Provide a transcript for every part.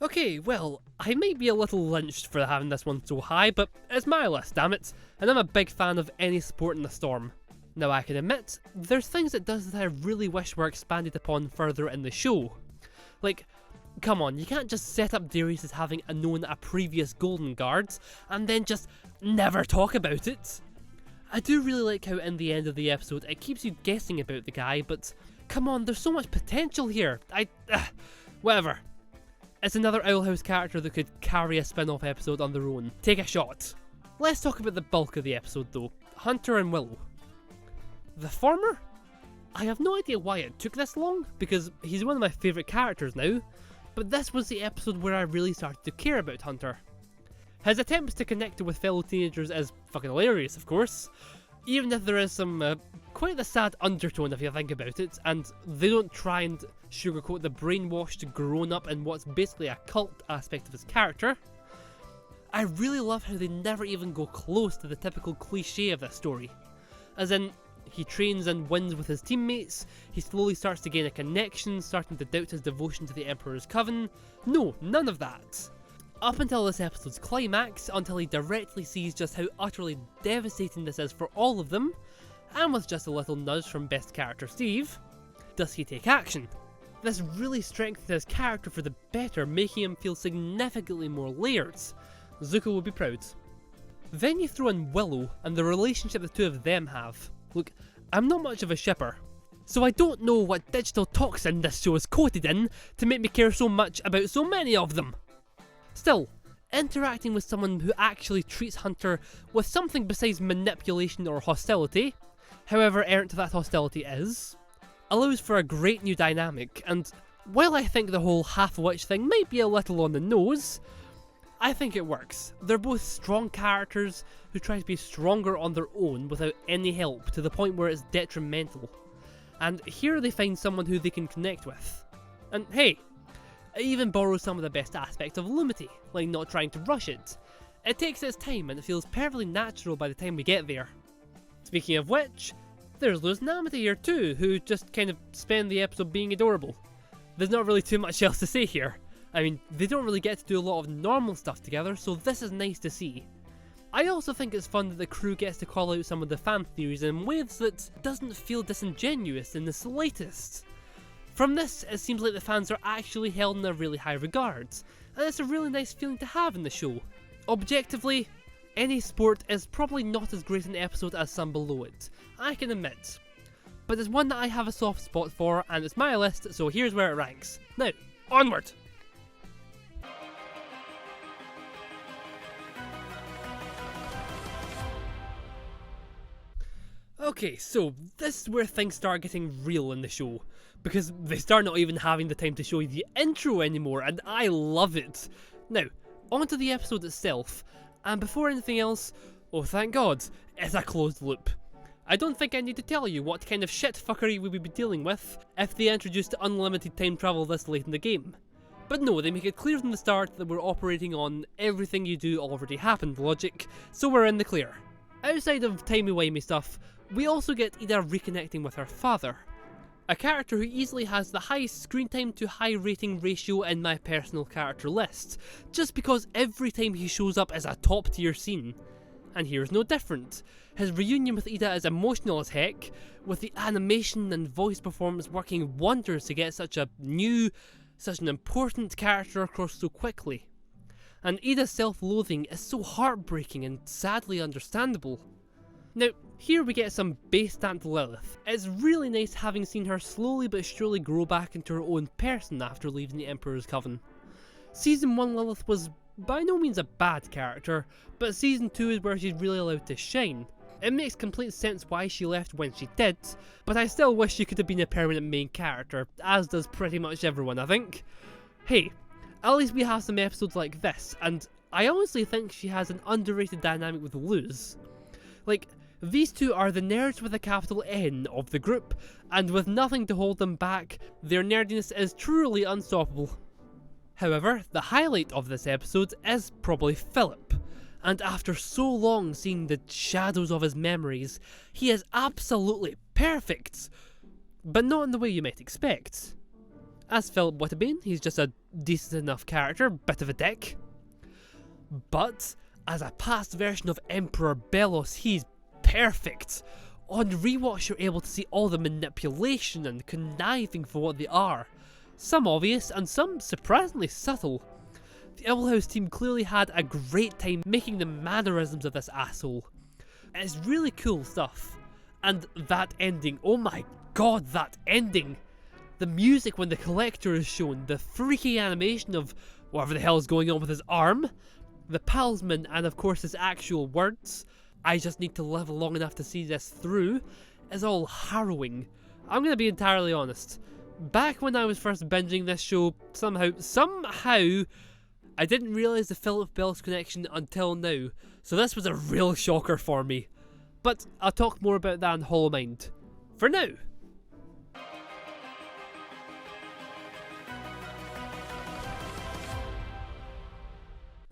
Okay, well, I might be a little lynched for having this one so high, but it's my list, damn it, and I'm a big fan of any sport in the storm. Now I can admit, there's things it does that I really wish were expanded upon further in the show. Like, come on, you can't just set up Darius as having known a previous Golden Guard, and then just never talk about it. I do really like how in the end of the episode it keeps you guessing about the guy, but come on, there's so much potential here. Whatever. It's another Owl House character that could carry a spin-off episode on their own. Take a shot. Let's talk about the bulk of the episode though, Hunter and Willow. The former? I have no idea why it took this long, because he's one of my favourite characters now, but this was the episode where I really started to care about Hunter. His attempts to connect with fellow teenagers is fucking hilarious, of course, even if there is some quite a sad undertone if you think about it, and they don't try and sugarcoat the brainwashed grown-up in what's basically a cult aspect of his character. I really love how they never even go close to the typical cliche of this story. As in, he trains and wins with his teammates, he slowly starts to gain a connection, starting to doubt his devotion to the Emperor's Coven. No, none of that. Up until this episode's climax, until he directly sees just how utterly devastating this is for all of them, and with just a little nudge from best character Steve, does he take action. This really strengthens his character for the better, making him feel significantly more layered. Zuko will be proud. Then you throw in Willow and the relationship the two of them have. Look, I'm not much of a shipper, so I don't know what digital toxin this show is coated in to make me care so much about so many of them. Still, interacting with someone who actually treats Hunter with something besides manipulation or hostility, however errant that hostility is, allows for a great new dynamic, and while I think the whole half-witch thing might be a little on the nose, I think it works. They're both strong characters who try to be stronger on their own without any help, to the point where it's detrimental. And here they find someone who they can connect with. And hey, it even borrows some of the best aspects of Lumity, like not trying to rush it. It takes its time and it feels perfectly natural by the time we get there. Speaking of which, there's Luz and Amity here too, who just kind of spend the episode being adorable. There's not really too much else to say here. I mean, they don't really get to do a lot of normal stuff together, so this is nice to see. I also think it's fun that the crew gets to call out some of the fan theories in ways that doesn't feel disingenuous in the slightest. From this, it seems like the fans are actually held in a really high regard, and it's a really nice feeling to have in the show. Objectively, any sport is probably not as great an episode as some below it, I can admit. But it's one that I have a soft spot for, and it's my list, so here's where it ranks. Now, onward! Okay, so this is where things start getting real in the show, because they start not even having the time to show you the intro anymore, and I love it. Now, onto the episode itself, and before anything else, oh thank God, it's a closed loop. I don't think I need to tell you what kind of shit fuckery we would be dealing with if they introduced unlimited time travel this late in the game. But no, they make it clear from the start that we're operating on everything you do already happened logic, so we're in the clear. Outside of timey-wimey stuff, we also get Ida reconnecting with her father, a character who easily has the highest screen time to high rating ratio in my personal character list, just because every time he shows up is a top tier scene. And here's no different. His reunion with Ida is emotional as heck, with the animation and voice performance working wonders to get such an important character across so quickly. And Ida's self-loathing is so heartbreaking and sadly understandable. Now, here we get some base-stamped Lilith. It's really nice having seen her slowly but surely grow back into her own person after leaving the Emperor's Coven. Season 1 Lilith was by no means a bad character, but Season 2 is where she's really allowed to shine. It makes complete sense why she left when she did, but I still wish she could have been a permanent main character, as does pretty much everyone I think. Hey, at least we have some episodes like this, and I honestly think she has an underrated dynamic with Luz. Like, these two are the nerds with a capital N of the group, and with nothing to hold them back, their nerdiness is truly unstoppable. However, the highlight of this episode is probably Philip, and after so long seeing the shadows of his memories, he is absolutely perfect, but not in the way you might expect. As Philip would have been, he's just a decent enough character, bit of a dick. But as a past version of Emperor Bellos, he's perfect. On rewatch, you're able to see all the manipulation and conniving for what they are. Some obvious, and some surprisingly subtle. The Owl House team clearly had a great time making the mannerisms of this asshole. It's really cool stuff. And that ending, oh my god, that ending! The music when the Collector is shown, the freaky animation of whatever the hell is going on with his arm, the palismen, and of course his actual words, "I just need to live long enough to see this through," is all harrowing. I'm gonna be entirely honest. Back when I was first binging this show, somehow, I didn't realise the Philip Bells connection until now, so this was a real shocker for me. But I'll talk more about that in Hollow Mind. For now.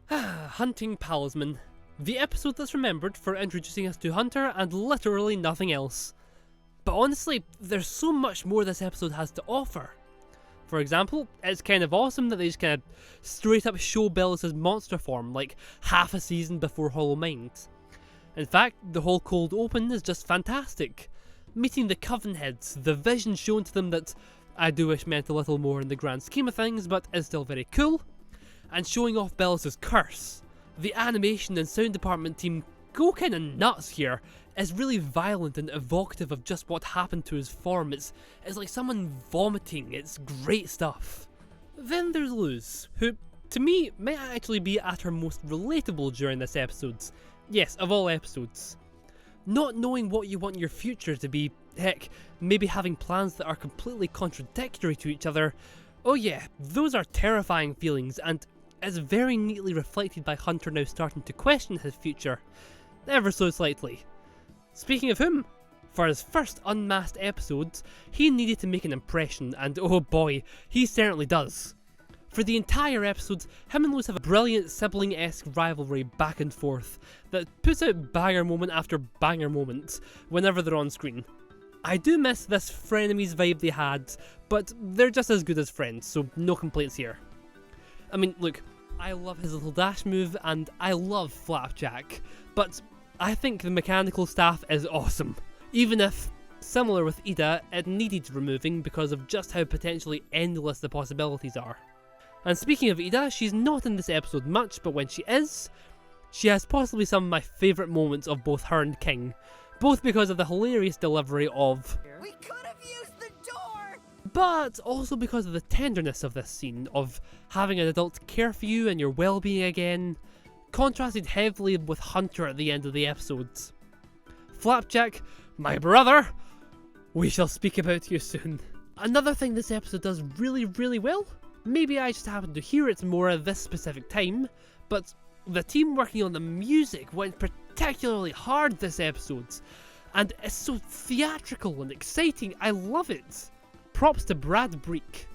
Hunting Palismen. The episode that's remembered for introducing us to Hunter and literally nothing else. But honestly, there's so much more this episode has to offer. For example, it's kind of awesome that they just kind of straight up show Bellos' monster form like half a season before Hollow Mind. In fact, the whole cold open is just fantastic. Meeting the Coven heads, the vision shown to them that I do wish meant a little more in the grand scheme of things, but is still very cool, and showing off Bellos' curse. The animation and sound department team go kinda nuts here. It's really violent and evocative of just what happened to his form. It's like someone vomiting. It's great stuff. Then there's Luz, who, to me, might actually be at her most relatable during this episode. Yes, of all episodes. Not knowing what you want your future to be, heck, maybe having plans that are completely contradictory to each other. Oh yeah, those are terrifying feelings, and is very neatly reflected by Hunter now starting to question his future, ever so slightly. Speaking of whom, for his first unmasked episode, he needed to make an impression, and oh boy, he certainly does. For the entire episode, him and Luz have a brilliant sibling-esque rivalry back and forth that puts out banger moment after banger moment whenever they're on screen. I do miss this frenemies vibe they had, but they're just as good as friends, so no complaints here. I mean, look, I love his little dash move and I love Flapjack, but I think the mechanical staff is awesome, even if, similar with Ida, it needed removing because of just how potentially endless the possibilities are. And speaking of Ida, she's not in this episode much, but when she is, she has possibly some of my favourite moments of both her and King, both because of the hilarious delivery of "We could have used the door!" but also because of the tenderness of this scene, of having an adult care for you and your well-being again, contrasted heavily with Hunter at the end of the episode. Flapjack, my brother, we shall speak about you soon. Another thing this episode does really well, maybe I just happened to hear it more at this specific time, but the team working on the music went particularly hard this episode, and it's so theatrical and exciting. I love it. Props to Brad Breek.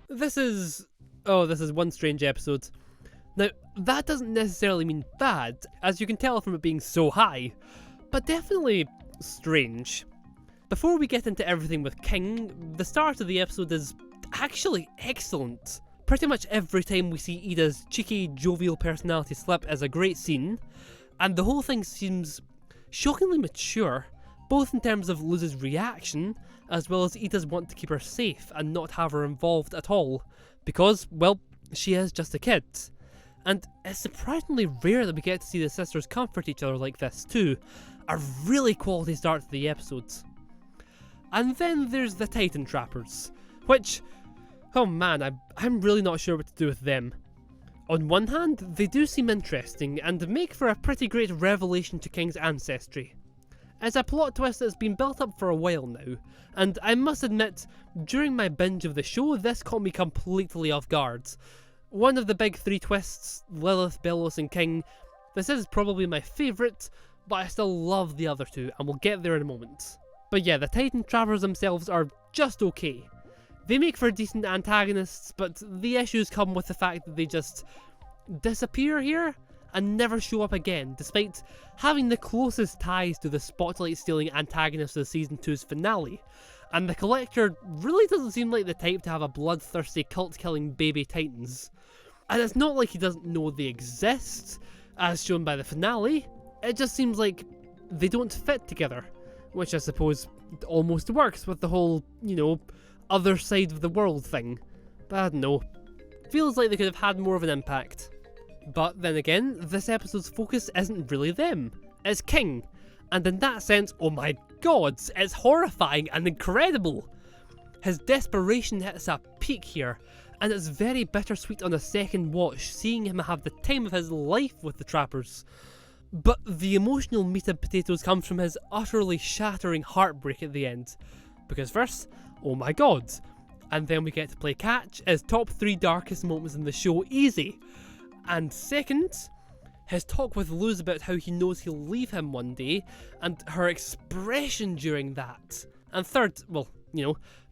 This is one strange episode. Now, that doesn't necessarily mean bad, as you can tell from it being so high, but definitely strange. Before we get into everything with King, the start of the episode is actually excellent. Pretty much every time we see Ida's cheeky, jovial personality slip is a great scene, and the whole thing seems shockingly mature, both in terms of Luz's reaction, as well as Ida's want to keep her safe and not have her involved at all, because, well, she is just a kid. And it's surprisingly rare that we get to see the sisters comfort each other like this too, a really quality start to the episode. And then there's the Titan Trappers, which, oh man, I'm really not sure what to do with them. On one hand, they do seem interesting and make for a pretty great revelation to King's ancestry. It's a plot twist that's been built up for a while now, and I must admit, during my binge of the show, this caught me completely off guard. One of the big three twists, Lilith, Bellos and King, this is probably my favourite, but I still love the other two, and we'll get there in a moment. But yeah, the Titan Trappers themselves are just okay. They make for decent antagonists, but the issues come with the fact that they just disappear here, and never show up again, despite having the closest ties to the spotlight-stealing antagonist of Season 2's finale. And the Collector really doesn't seem like the type to have a bloodthirsty cult-killing baby titans. And it's not like he doesn't know they exist, as shown by the finale, it just seems like they don't fit together, which I suppose almost works with the whole, other side of the world thing. But I don't know, feels like they could have had more of an impact. But then again, this episode's focus isn't really them, it's King. And in that sense, oh my god, it's horrifying and incredible! His desperation hits a peak here, and it's very bittersweet on a second watch, seeing him have the time of his life with the trappers. But the emotional meat and potatoes comes from his utterly shattering heartbreak at the end. Because first, oh my god, and then we get to play catch as top 3 darkest moments in the show easy. And second, his talk with Luz about how he knows he'll leave him one day, and her expression during that. And third, well,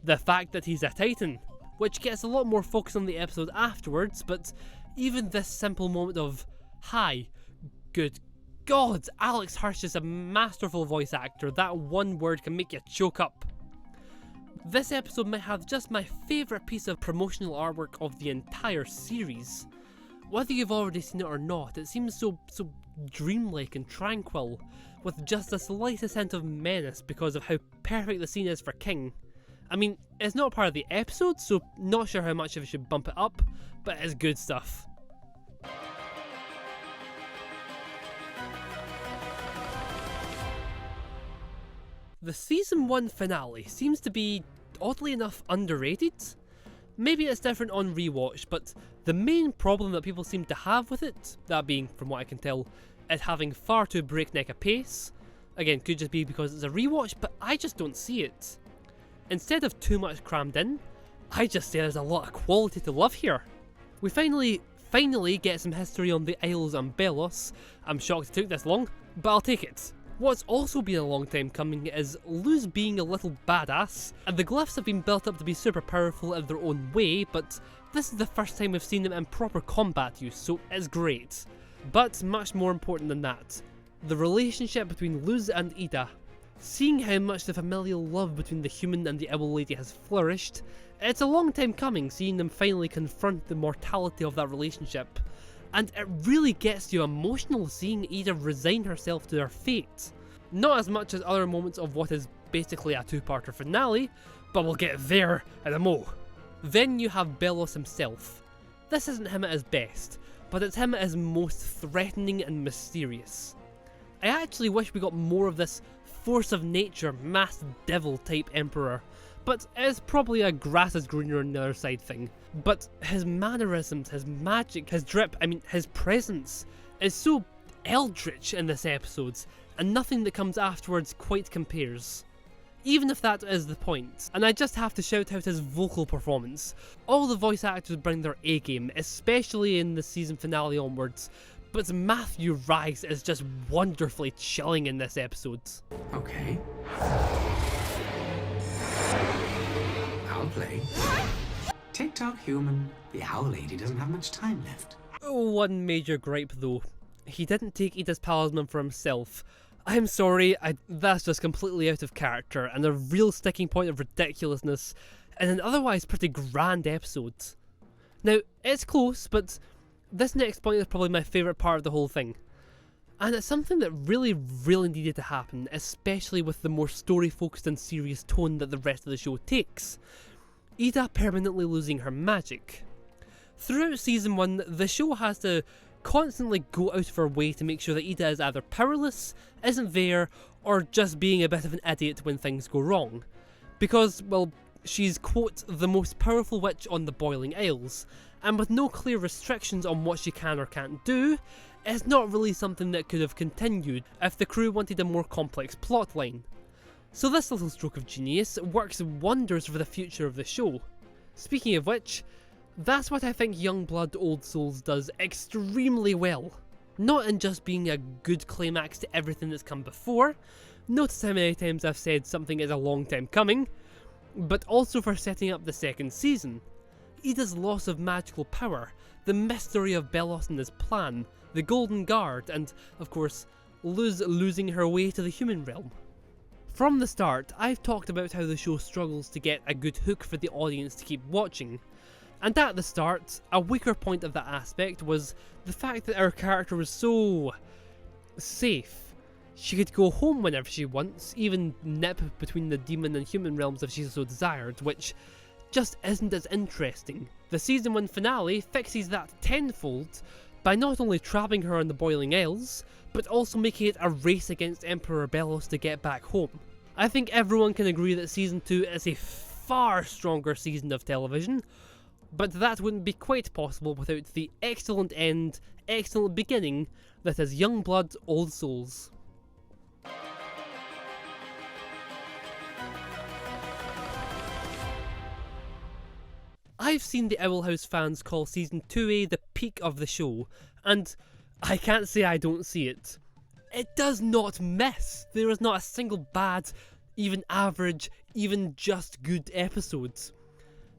the fact that he's a Titan, which gets a lot more focus on the episode afterwards, but even this simple moment of, hi, good god, Alex Hirsch is a masterful voice actor, that one word can make you choke up. This episode might have just my favourite piece of promotional artwork of the entire series. Whether you've already seen it or not, it seems so dreamlike and tranquil, with just the slightest hint of menace because of how perfect the scene is for King. I mean, it's not part of the episode, so not sure how much of it should bump it up, but it's good stuff. The Season 1 finale seems to be, oddly enough, underrated. Maybe it's different on rewatch, but the main problem that people seem to have with it, that being, from what I can tell, is having far too breakneck a pace. Again, could just be because it's a rewatch, but I just don't see it. Instead of too much crammed in, I just say there's a lot of quality to love here. We finally get some history on the Isles and Belos. I'm shocked it took this long, but I'll take it. What's also been a long time coming is Luz being a little badass, and the glyphs have been built up to be super powerful in their own way, but this is the first time we've seen them in proper combat use, so it's great. But much more important than that, the relationship between Luz and Ida. Seeing how much the familial love between the human and the owl lady has flourished, it's a long time coming seeing them finally confront the mortality of that relationship. And it really gets you emotional seeing Ida resign herself to her fate. Not as much as other moments of what is basically a 2-parter finale, but we'll get there in a mo. Then you have Belos himself. This isn't him at his best, but it's him at his most threatening and mysterious. I actually wish we got more of this force of nature, masked devil type emperor, but it's probably a grass is greener on the other side thing. But his mannerisms, his magic, his drip, his presence is so eldritch in this episode, and nothing that comes afterwards quite compares. Even if that is the point, and I just have to shout out his vocal performance. All the voice actors bring their A-game, especially in the season finale onwards, but Matthew Rice is just wonderfully chilling in this episode. Okay. I'll play. TikTok human, the owl lady doesn't have much time left. One major gripe though, he didn't take Ida's palismen for himself. I'm sorry, that's just completely out of character and a real sticking point of ridiculousness in an otherwise pretty grand episode. Now, it's close, but this next point is probably my favourite part of the whole thing. And it's something that really needed to happen, especially with the more story-focused and serious tone that the rest of the show takes. Ida permanently losing her magic. Throughout Season 1, the show has to constantly go out of her way to make sure that Ida is either powerless, isn't there, or just being a bit of an idiot when things go wrong. Because, well, she's, quote, the most powerful witch on the Boiling Isles, and with no clear restrictions on what she can or can't do, it's not really something that could have continued if the crew wanted a more complex plotline. So this little stroke of genius works wonders for the future of the show. Speaking of which, that's what I think Youngblood Old Souls does extremely well. Not in just being a good climax to everything that's come before, notice how many times I've said something is a long time coming, but also for setting up the second season. Ida's loss of magical power, the mystery of Belos and his plan, the Golden Guard, and, of course, Luz losing her way to the human realm. From the start, I've talked about how the show struggles to get a good hook for the audience to keep watching. And at the start, a weaker point of that aspect was the fact that our character was so safe. She could go home whenever she wants, even nip between the demon and human realms if she so desired, which just isn't as interesting. The season 1 finale fixes that tenfold by not only trapping her on the boiling isles, but also making it a race against Emperor Bellos to get back home. I think everyone can agree that season 2 is a far stronger season of television, but that wouldn't be quite possible without the excellent end, excellent beginning that is Young Blood, Old Souls. I've seen the Owl House fans call season 2A the peak of the show, and I can't say I don't see it. It does not miss. There is not a single bad, even average, even just good episodes.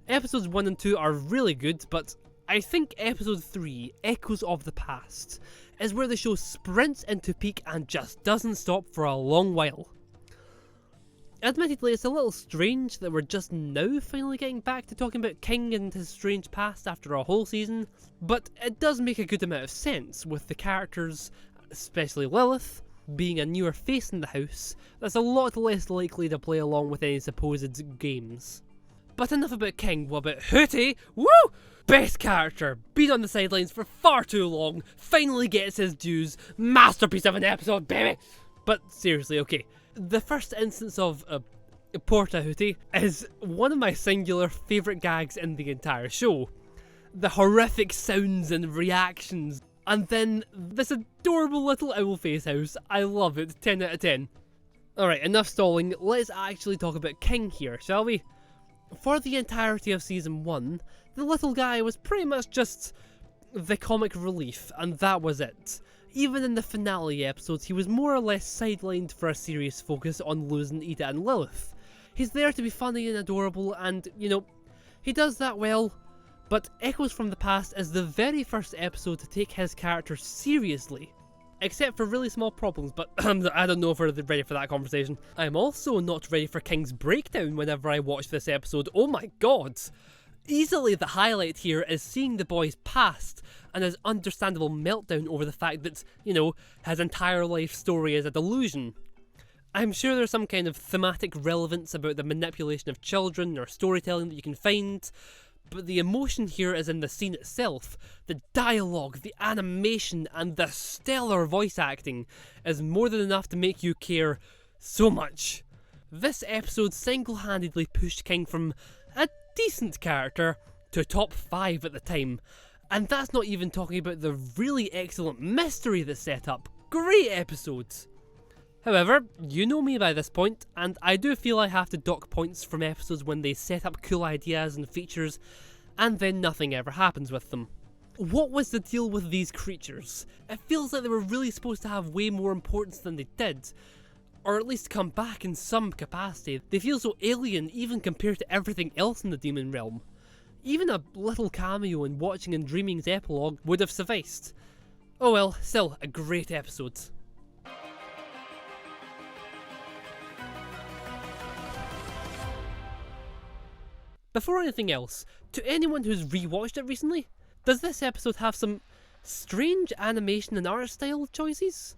Episodes 1 and 2 are really good, but I think episode 3, Echoes of the Past, is where the show sprints into peak and just doesn't stop for a long while. Admittedly, it's a little strange that we're just now finally getting back to talking about King and his strange past after a whole season, but it does make a good amount of sense with the characters, especially Lilith, being a newer face in the house that's a lot less likely to play along with any supposed games. But enough about King, what about Hooty? Woo! Best character, been on the sidelines for far too long, finally gets his dues, masterpiece of an episode, baby! But seriously, okay, the first instance of Porta Hooty is one of my singular favourite gags in the entire show. The horrific sounds and reactions, and then this adorable little owl face house, I love it, 10 out of 10. Alright, enough stalling, let's actually talk about King here, shall we? For the entirety of season 1, the little guy was pretty much just the comic relief, and that was it. Even in the finale episodes, he was more or less sidelined for a serious focus on Luz and Ida and Lilith. He's there to be funny and adorable, and, you know, he does that well, but Echoes from the Past is the very first episode to take his character seriously. Except for really small problems, but I don't know if we're ready for that conversation. I'm also not ready for King's breakdown whenever I watch this episode, oh my god! Easily the highlight here is seeing the boy's past, and his understandable meltdown over the fact that, you know, his entire life story is a delusion. I'm sure there's some kind of thematic relevance about the manipulation of children or storytelling that you can find, but the emotion here is in the scene itself. The dialogue, the animation, and the stellar voice acting is more than enough to make you care so much. This episode single-handedly pushed King from a decent character to top 5 at the time, and that's not even talking about the really excellent mystery that's set up. Great episodes! However, you know me by this point, and I do feel I have to dock points from episodes when they set up cool ideas and features, and then nothing ever happens with them. What was the deal with these creatures? It feels like they were really supposed to have way more importance than they did, or at least come back in some capacity. They feel so alien even compared to everything else in the demon realm. Even a little cameo in Watching and Dreaming's epilogue would have sufficed. Oh well, still a great episode. Before anything else, to anyone who's rewatched it recently, does this episode have some strange animation and art style choices?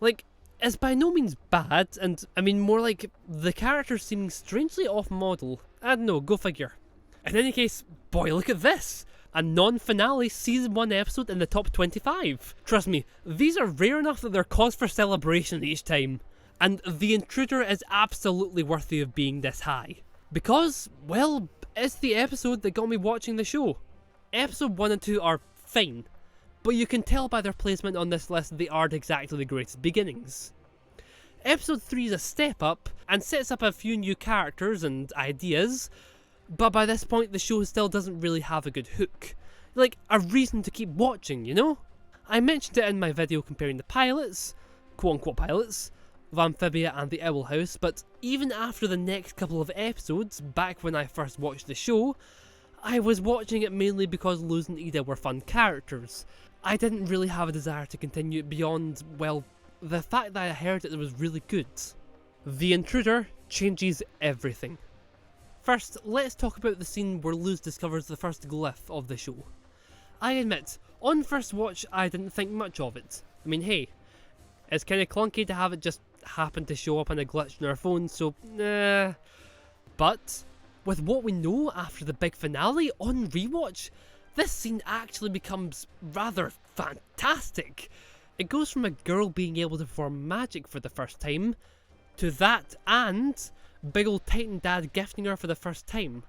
Like, it's by no means bad, and I mean more like the characters seeming strangely off-model. I don't know, go figure. In any case, boy, look at this! A non-finale season 1 episode in the top 25. Trust me, these are rare enough that they're cause for celebration each time. And The Intruder is absolutely worthy of being this high. Because, well, it's the episode that got me watching the show. Episode 1 and 2 are fine, but you can tell by their placement on this list that they aren't exactly the greatest beginnings. Episode 3 is a step up, and sets up a few new characters and ideas, but by this point the show still doesn't really have a good hook. Like, a reason to keep watching, you know? I mentioned it in my video comparing the pilots, quote-unquote pilots, of Amphibia and the Owl House, but even after the next couple of episodes, back when I first watched the show, I was watching it mainly because Luz and Ida were fun characters. I didn't really have a desire to continue it beyond, well, the fact that I heard that it was really good. The Intruder changes everything. First, let's talk about the scene where Luz discovers the first glyph of the show. I admit, on first watch I didn't think much of it. I mean, hey, it's kinda clunky to have it just happen to show up on a glitch on our phone, so nah. But, with what we know after the big finale on rewatch, this scene actually becomes rather fantastic. It goes from a girl being able to perform magic for the first time, to that and big ol' Titan Dad gifting her for the first time.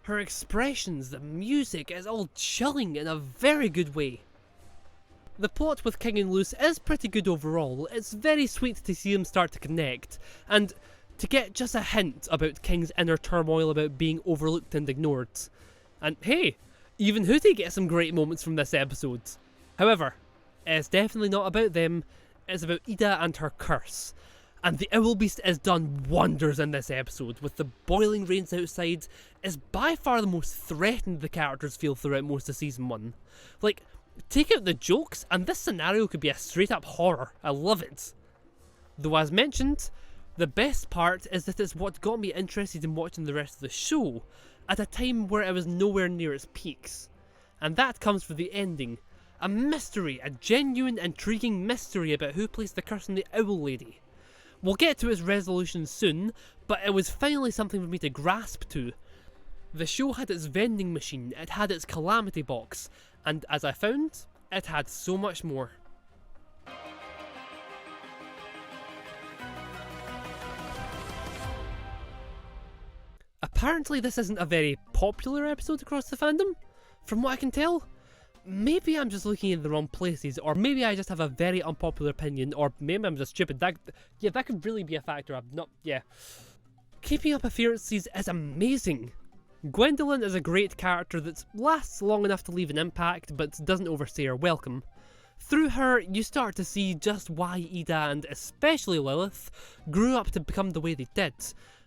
Her expressions, the music, is all chilling in a very good way. The plot with King and Luz is pretty good overall. It's very sweet to see them start to connect, and to get just a hint about King's inner turmoil about being overlooked and ignored. And hey, even Hooty gets some great moments from this episode. However, it's definitely not about them, it's about Ida and her curse. And the Owl Beast has done wonders in this episode, with the boiling rains outside is by far the most threatened the characters feel throughout most of season 1. Like, take out the jokes and this scenario could be a straight up horror. I love it. Though as mentioned, the best part is that it's what got me interested in watching the rest of the show, at a time where it was nowhere near its peaks. And that comes from the ending. A mystery, a genuine intriguing mystery about who placed the curse on the Owl Lady. We'll get to its resolution soon, but it was finally something for me to grasp to. The show had its vending machine, it had its calamity box, and as I found, it had so much more. Apparently this isn't a very popular episode across the fandom, from what I can tell. Maybe I'm just looking in the wrong places, or maybe I just have a very unpopular opinion, or maybe I'm just stupid. That could really be a factor. Keeping up appearances is amazing. Gwendolyn is a great character that lasts long enough to leave an impact, but doesn't overstay her welcome. Through her, you start to see just why Ida, and especially Lilith, grew up to become the way they did.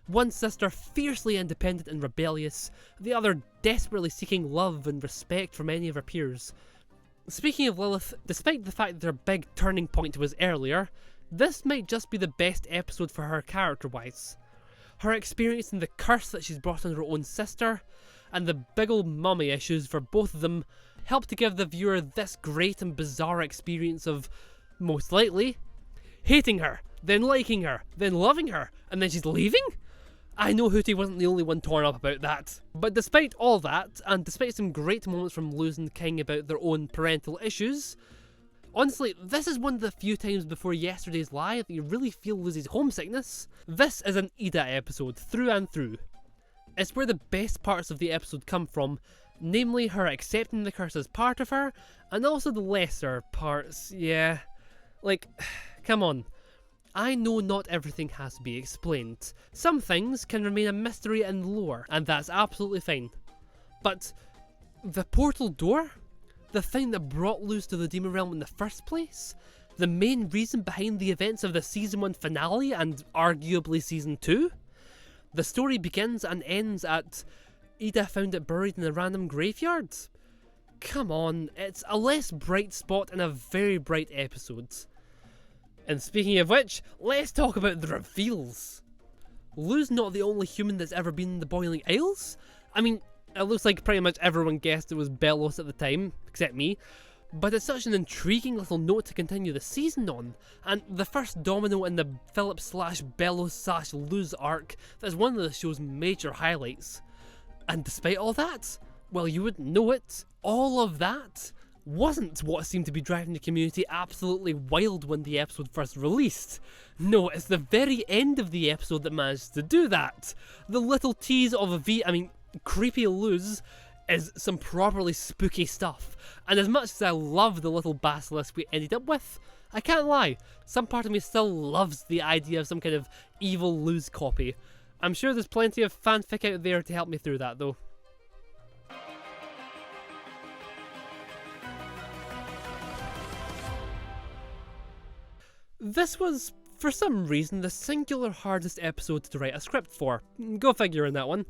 One sister fiercely independent and rebellious, the other desperately seeking love and respect from any of her peers. Speaking of Lilith, despite the fact that her big turning point was earlier, this might just be the best episode for her character-wise. Her experiencing the curse that she's brought on her own sister, and the big ol' mummy issues for both of them, help to give the viewer this great and bizarre experience of, most likely, hating her, then liking her, then loving her, and then she's leaving? I know Hooty wasn't the only one torn up about that. But despite all that, and despite some great moments from Luz and King about their own parental issues, honestly, this is one of the few times before yesterday's live that you really feel Luz's homesickness. This is an Ida episode, through and through. It's where the best parts of the episode come from, namely her accepting the curse as part of her, and also the lesser parts, yeah. Like, come on. I know not everything has to be explained. Some things can remain a mystery and lore, and that's absolutely fine. But the portal door? The thing that brought Luz to the Demon Realm in the first place? The main reason behind the events of the Season 1 finale and arguably Season 2? The story begins and ends at Ida found it buried in a random graveyard? Come on, it's a less bright spot in a very bright episode. And speaking of which, let's talk about the reveals. Luz not the only human that's ever been in the Boiling Isles? I mean, it looks like pretty much everyone guessed it was Belos at the time, except me. But it's such an intriguing little note to continue the season on, and the first domino in the Philip/Belos/Luz arc that's one of the show's major highlights. And despite all that, well, you wouldn't know it, all of that wasn't what seemed to be driving the community absolutely wild when the episode first released. No, it's the very end of the episode that managed to do that. The little tease of creepy Luz is some properly spooky stuff. And as much as I love the little basilisk we ended up with, I can't lie, some part of me still loves the idea of some kind of evil Luz copy. I'm sure there's plenty of fanfic out there to help me through that though. This was, for some reason, the singular hardest episode to write a script for. Go figure on that one.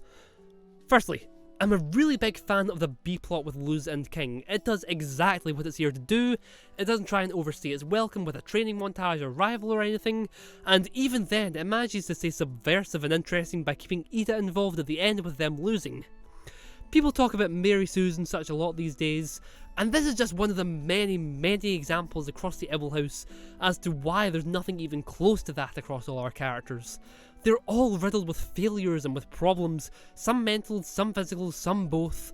Firstly, I'm a really big fan of the B-plot with Luz and King. It does exactly what it's here to do, it doesn't try and overstay its welcome with a training montage or rival or anything, and even then it manages to stay subversive and interesting by keeping Ida involved at the end with them losing. People talk about Mary Sue's and such a lot these days, and this is just one of the many examples across the Owl House as to why there's nothing even close to that across all our characters. They're all riddled with failures and with problems, some mental, some physical, some both.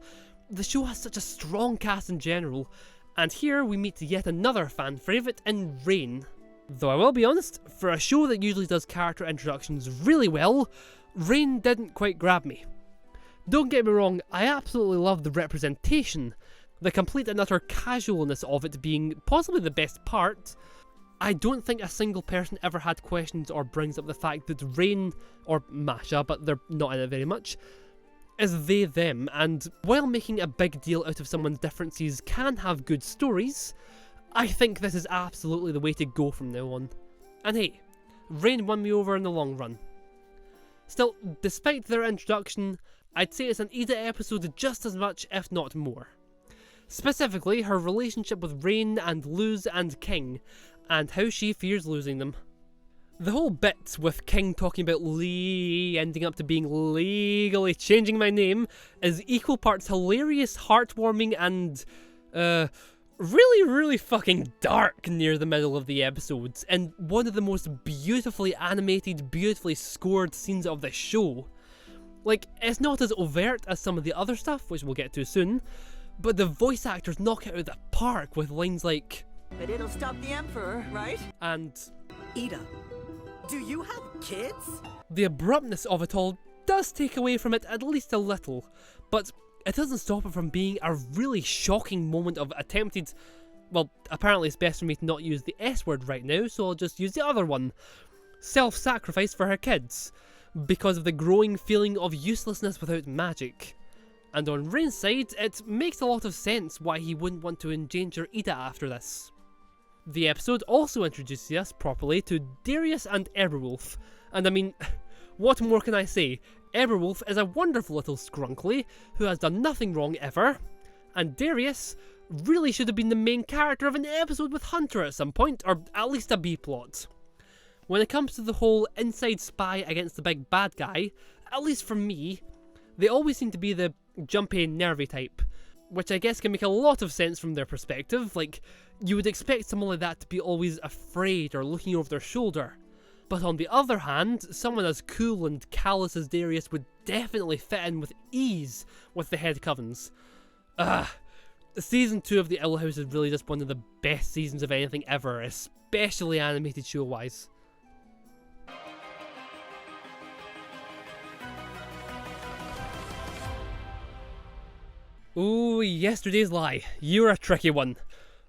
The show has such a strong cast in general, and here we meet yet another fan favourite in Rain. Though I will be honest, for a show that usually does character introductions really well, Rain didn't quite grab me. Don't get me wrong, I absolutely love the representation, the complete and utter casualness of it being possibly the best part. I don't think a single person ever had questions or brings up the fact that Rain, or Masha, but they're not in it very much, is they, them, and while making a big deal out of someone's differences can have good stories, I think this is absolutely the way to go from now on. And hey, Rain won me over in the long run. Still, despite their introduction, I'd say it's an Ida episode just as much, if not more. Specifically, her relationship with Rain and Luz and King, and how she fears losing them. The whole bit with King talking about ending up to being legally changing my name is equal parts hilarious, heartwarming, and really fucking dark near the middle of the episodes, and one of the most beautifully animated, beautifully scored scenes of the show. Like, it's not as overt as some of the other stuff, which we'll get to soon, but the voice actors knock it out of the park with lines like, But it'll stop the Emperor, right? and Ida, do you have kids? the abruptness of it all does take away from it at least a little, but it doesn't stop it from being a really shocking moment of attempted, well, apparently it's best for me to not use the S word right now, so I'll just use the other one, self-sacrifice for her kids, because of the growing feeling of uselessness without magic. And on Rain's side, it makes a lot of sense why he wouldn't want to endanger Ida after this. The episode also introduces us properly to Darius and Eberwolf, and I mean, what more can I say? Eberwolf is a wonderful little scrunkly who has done nothing wrong ever, and Darius really should have been the main character of an episode with Hunter at some point, or at least a B-plot. When it comes to the whole inside spy against the big bad guy, at least for me, they always seem to be the jumpy, nervy type, which I guess can make a lot of sense from their perspective. Like, you would expect someone like that to be always afraid or looking over their shoulder. But on the other hand, someone as cool and callous as Darius would definitely fit in with ease with the head covens. Season 2 of The Owl House is really just one of the best seasons of anything ever, especially animated show-wise. Oh, yesterday's lie. You're a tricky one.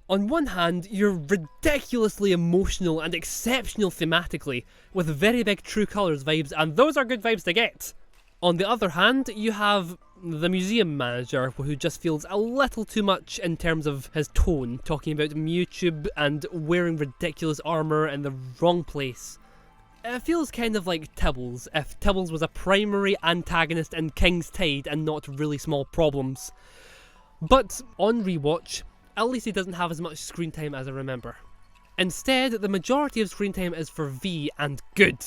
On one hand, you're ridiculously emotional and exceptional thematically, with very big True Colours vibes, and those are good vibes to get. On the other hand, you have the museum manager, who just feels a little too much in terms of his tone, talking about Mewtwo and wearing ridiculous armour in the wrong place. It feels kind of like Tibbles, if Tibbles was a primary antagonist in King's Tide and not Really Small Problems. But on rewatch, at least he doesn't have as much screen time as I remember. Instead, the majority of screen time is for V, and good.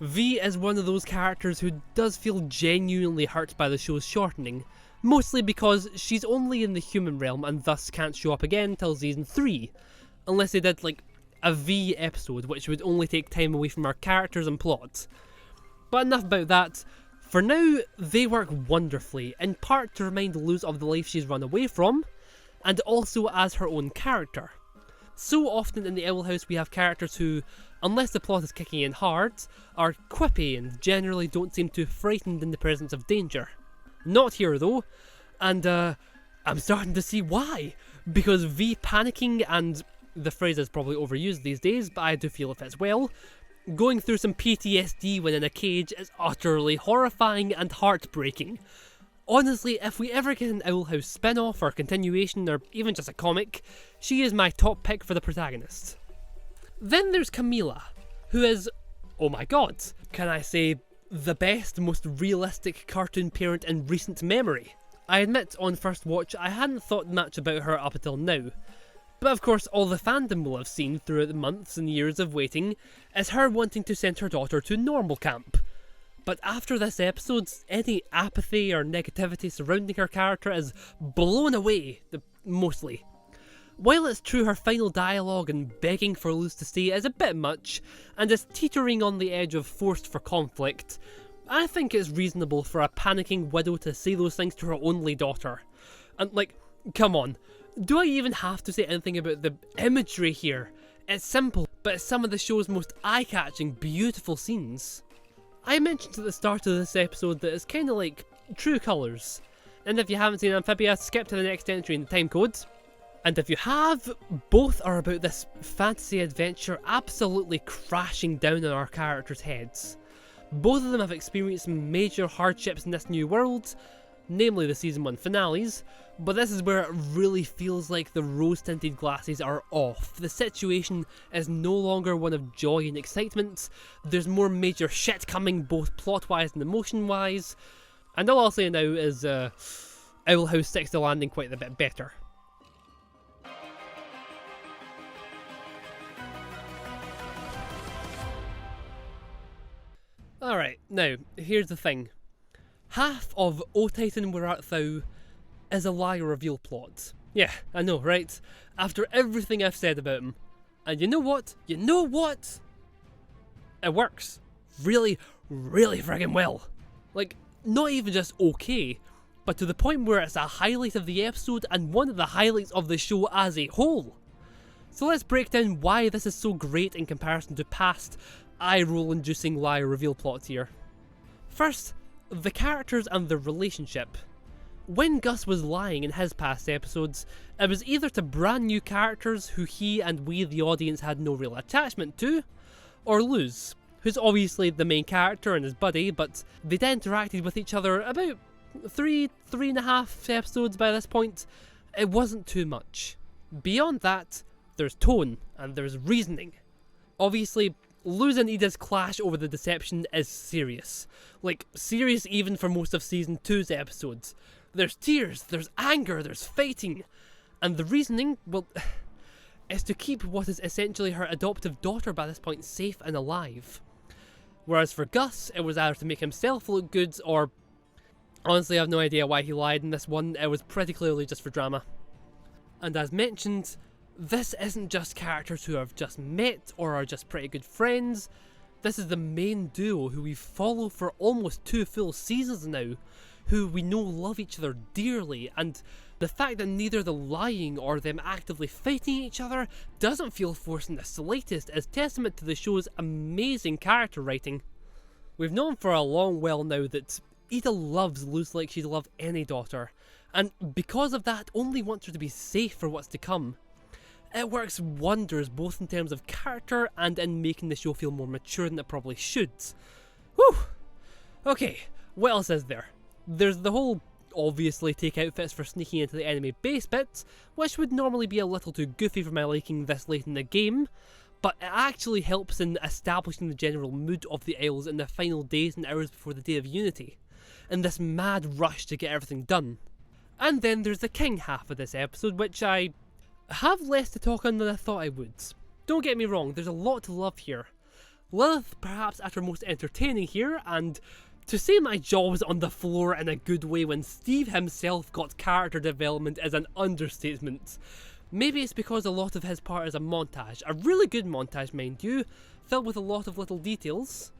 V is one of those characters who does feel genuinely hurt by the show's shortening, mostly because she's only in the human realm and thus can't show up again till season 3, unless they did like a V episode, which would only take time away from our characters and plot. But enough about that. For now, they work wonderfully, in part to remind Luz of the life she's run away from, and also as her own character. So often in the Owl House we have characters who, unless the plot is kicking in hard, are quippy and generally don't seem too frightened in the presence of danger. Not here though, and I'm starting to see why, because V panicking, and the phrase is probably overused these days, but I do feel it fits well, going through some PTSD when in a cage is utterly horrifying and heartbreaking. Honestly, if we ever get an Owl House spin-off or continuation or even just a comic, she is my top pick for the protagonist. Then there's Camila, who is, oh my god, can I say the best, most realistic cartoon parent in recent memory. I admit, on first watch, I hadn't thought much about her up until now. But of course, all the fandom will have seen throughout the months and years of waiting is her wanting to send her daughter to normal camp. But after this episode, any apathy or negativity surrounding her character is blown away, mostly. While it's true her final dialogue and begging for Luz to stay is a bit much, and is teetering on the edge of forced for conflict, I think it's reasonable for a panicking widow to say those things to her only daughter. And like, come on, do I even have to say anything about the imagery here? It's simple, but it's some of the show's most eye-catching, beautiful scenes. I mentioned at the start of this episode that it's kinda like True Colours, and if you haven't seen Amphibia, skip to the next entry in the timecode. And if you have, both are about this fantasy adventure absolutely crashing down on our characters' heads. Both of them have experienced some major hardships in this new world, namely the season 1 finales, but this is where it really feels like the rose-tinted glasses are off. The situation is no longer one of joy and excitement, there's more major shit coming both plot-wise and emotion-wise, and all I'll say now is Owl House sticks the landing quite a bit better. Alright, now, here's the thing. Half of O Titan Where Art Thou is a lie reveal plot. Yeah, I know, right? After everything I've said about him. And you know what? You know what? It works. Really, really friggin' well. Like, not even just okay, but to the point where it's a highlight of the episode and one of the highlights of the show as a whole. So let's break down why this is so great in comparison to past eye-roll inducing lie reveal plots here. First, the characters and their relationship. When Gus was lying in his past episodes, it was either to brand new characters who he and we the audience had no real attachment to, or Luz, who's obviously the main character and his buddy, but they'd interacted with each other about three and a half episodes by this point. It wasn't too much. Beyond that, there's tone and there's reasoning. Obviously, Luz and Ida's clash over the deception is serious. Like, serious even for most of Season 2's episodes. There's tears, there's anger, there's fighting. And the reasoning, well, is to keep what is essentially her adoptive daughter by this point safe and alive. Whereas for Gus, it was either to make himself look good or... Honestly, I have no idea why he lied in this one, it was pretty clearly just for drama. And as mentioned, this isn't just characters who have just met or are just pretty good friends. This is the main duo who we follow for almost 2 full seasons now, who we know love each other dearly, and the fact that neither the lying or them actively fighting each other doesn't feel forced in the slightest is testament to the show's amazing character writing. We've known for a long while now that Ida loves Luz like she'd love any daughter, and because of that only wants her to be safe for what's to come. It works wonders both in terms of character and in making the show feel more mature than it probably should. Whew! Okay, what else is there? There's the whole obviously take outfits for sneaking into the enemy base bit, which would normally be a little too goofy for my liking this late in the game, but it actually helps in establishing the general mood of the Isles in the final days and hours before the Day of Unity, in this mad rush to get everything done. And then there's the king half of this episode, which I have less to talk on than I thought I would. Don't get me wrong, there's a lot to love here. Lilith perhaps at her most entertaining here, and to say my jaw was on the floor in a good way when Steve himself got character development is an understatement. Maybe it's because a lot of his part is a montage, a really good montage mind you, filled with a lot of little details.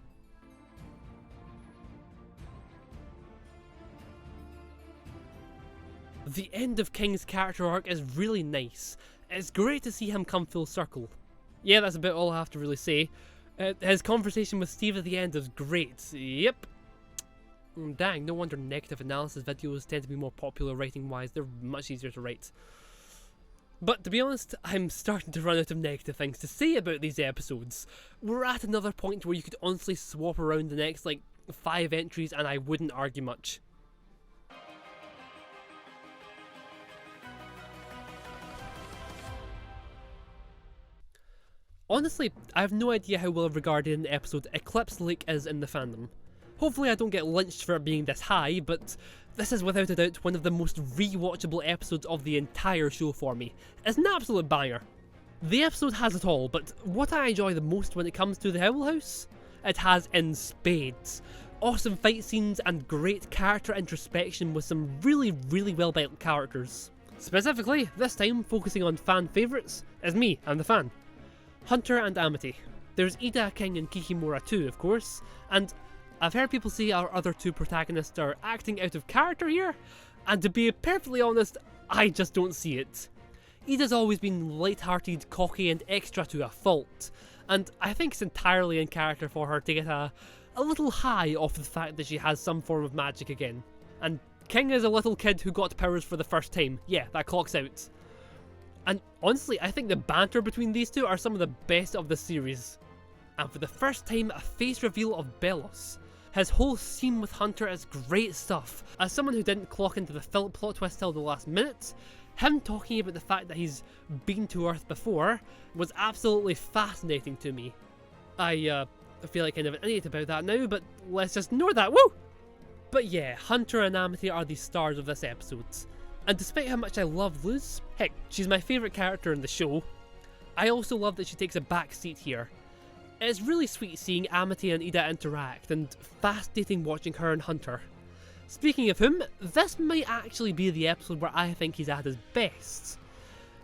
The end of King's character arc is really nice. It's great to see him come full circle. Yeah, that's about all I have to really say. His conversation with Steve at the end is great. Yep. Dang, no wonder negative analysis videos tend to be more popular writing wise. They're much easier to write. But to be honest, I'm starting to run out of negative things to say about these episodes. We're at another point where you could honestly swap around the next 5 entries and I wouldn't argue much. Honestly, I have no idea how well regarded an episode Eclipse Lake is in the fandom. Hopefully I don't get lynched for it being this high, but this is without a doubt one of the most rewatchable episodes of the entire show for me. It's an absolute banger. The episode has it all, but what I enjoy the most when it comes to the Owl House? It has in spades. Awesome fight scenes and great character introspection with some really well built characters. Specifically, this time focusing on fan favourites, is me, I'm the fan. Hunter and Amity. There's Ida, King and Kikimora too, of course, and I've heard people say our other two protagonists are acting out of character here, and to be perfectly honest, I just don't see it. Ida's always been light-hearted, cocky and extra to a fault, and I think it's entirely in character for her to get a little high off the fact that she has some form of magic again. And King is a little kid who got powers for the first time. Yeah, that clocks out. And honestly, I think the banter between these two are some of the best of the series. And for the first time, a face reveal of Belos. His whole scene with Hunter is great stuff. As someone who didn't clock into the Philip plot twist till the last minute, him talking about the fact that he's been to Earth before was absolutely fascinating to me. I feel like kind of an idiot about that now, but let's just ignore that, woo! But yeah, Hunter and Amity are the stars of this episode. And despite how much I love Luz, heck, she's my favourite character in the show, I also love that she takes a back seat here. It's really sweet seeing Amity and Ida interact, and fascinating watching her and Hunter. Speaking of whom, this might actually be the episode where I think he's at his best.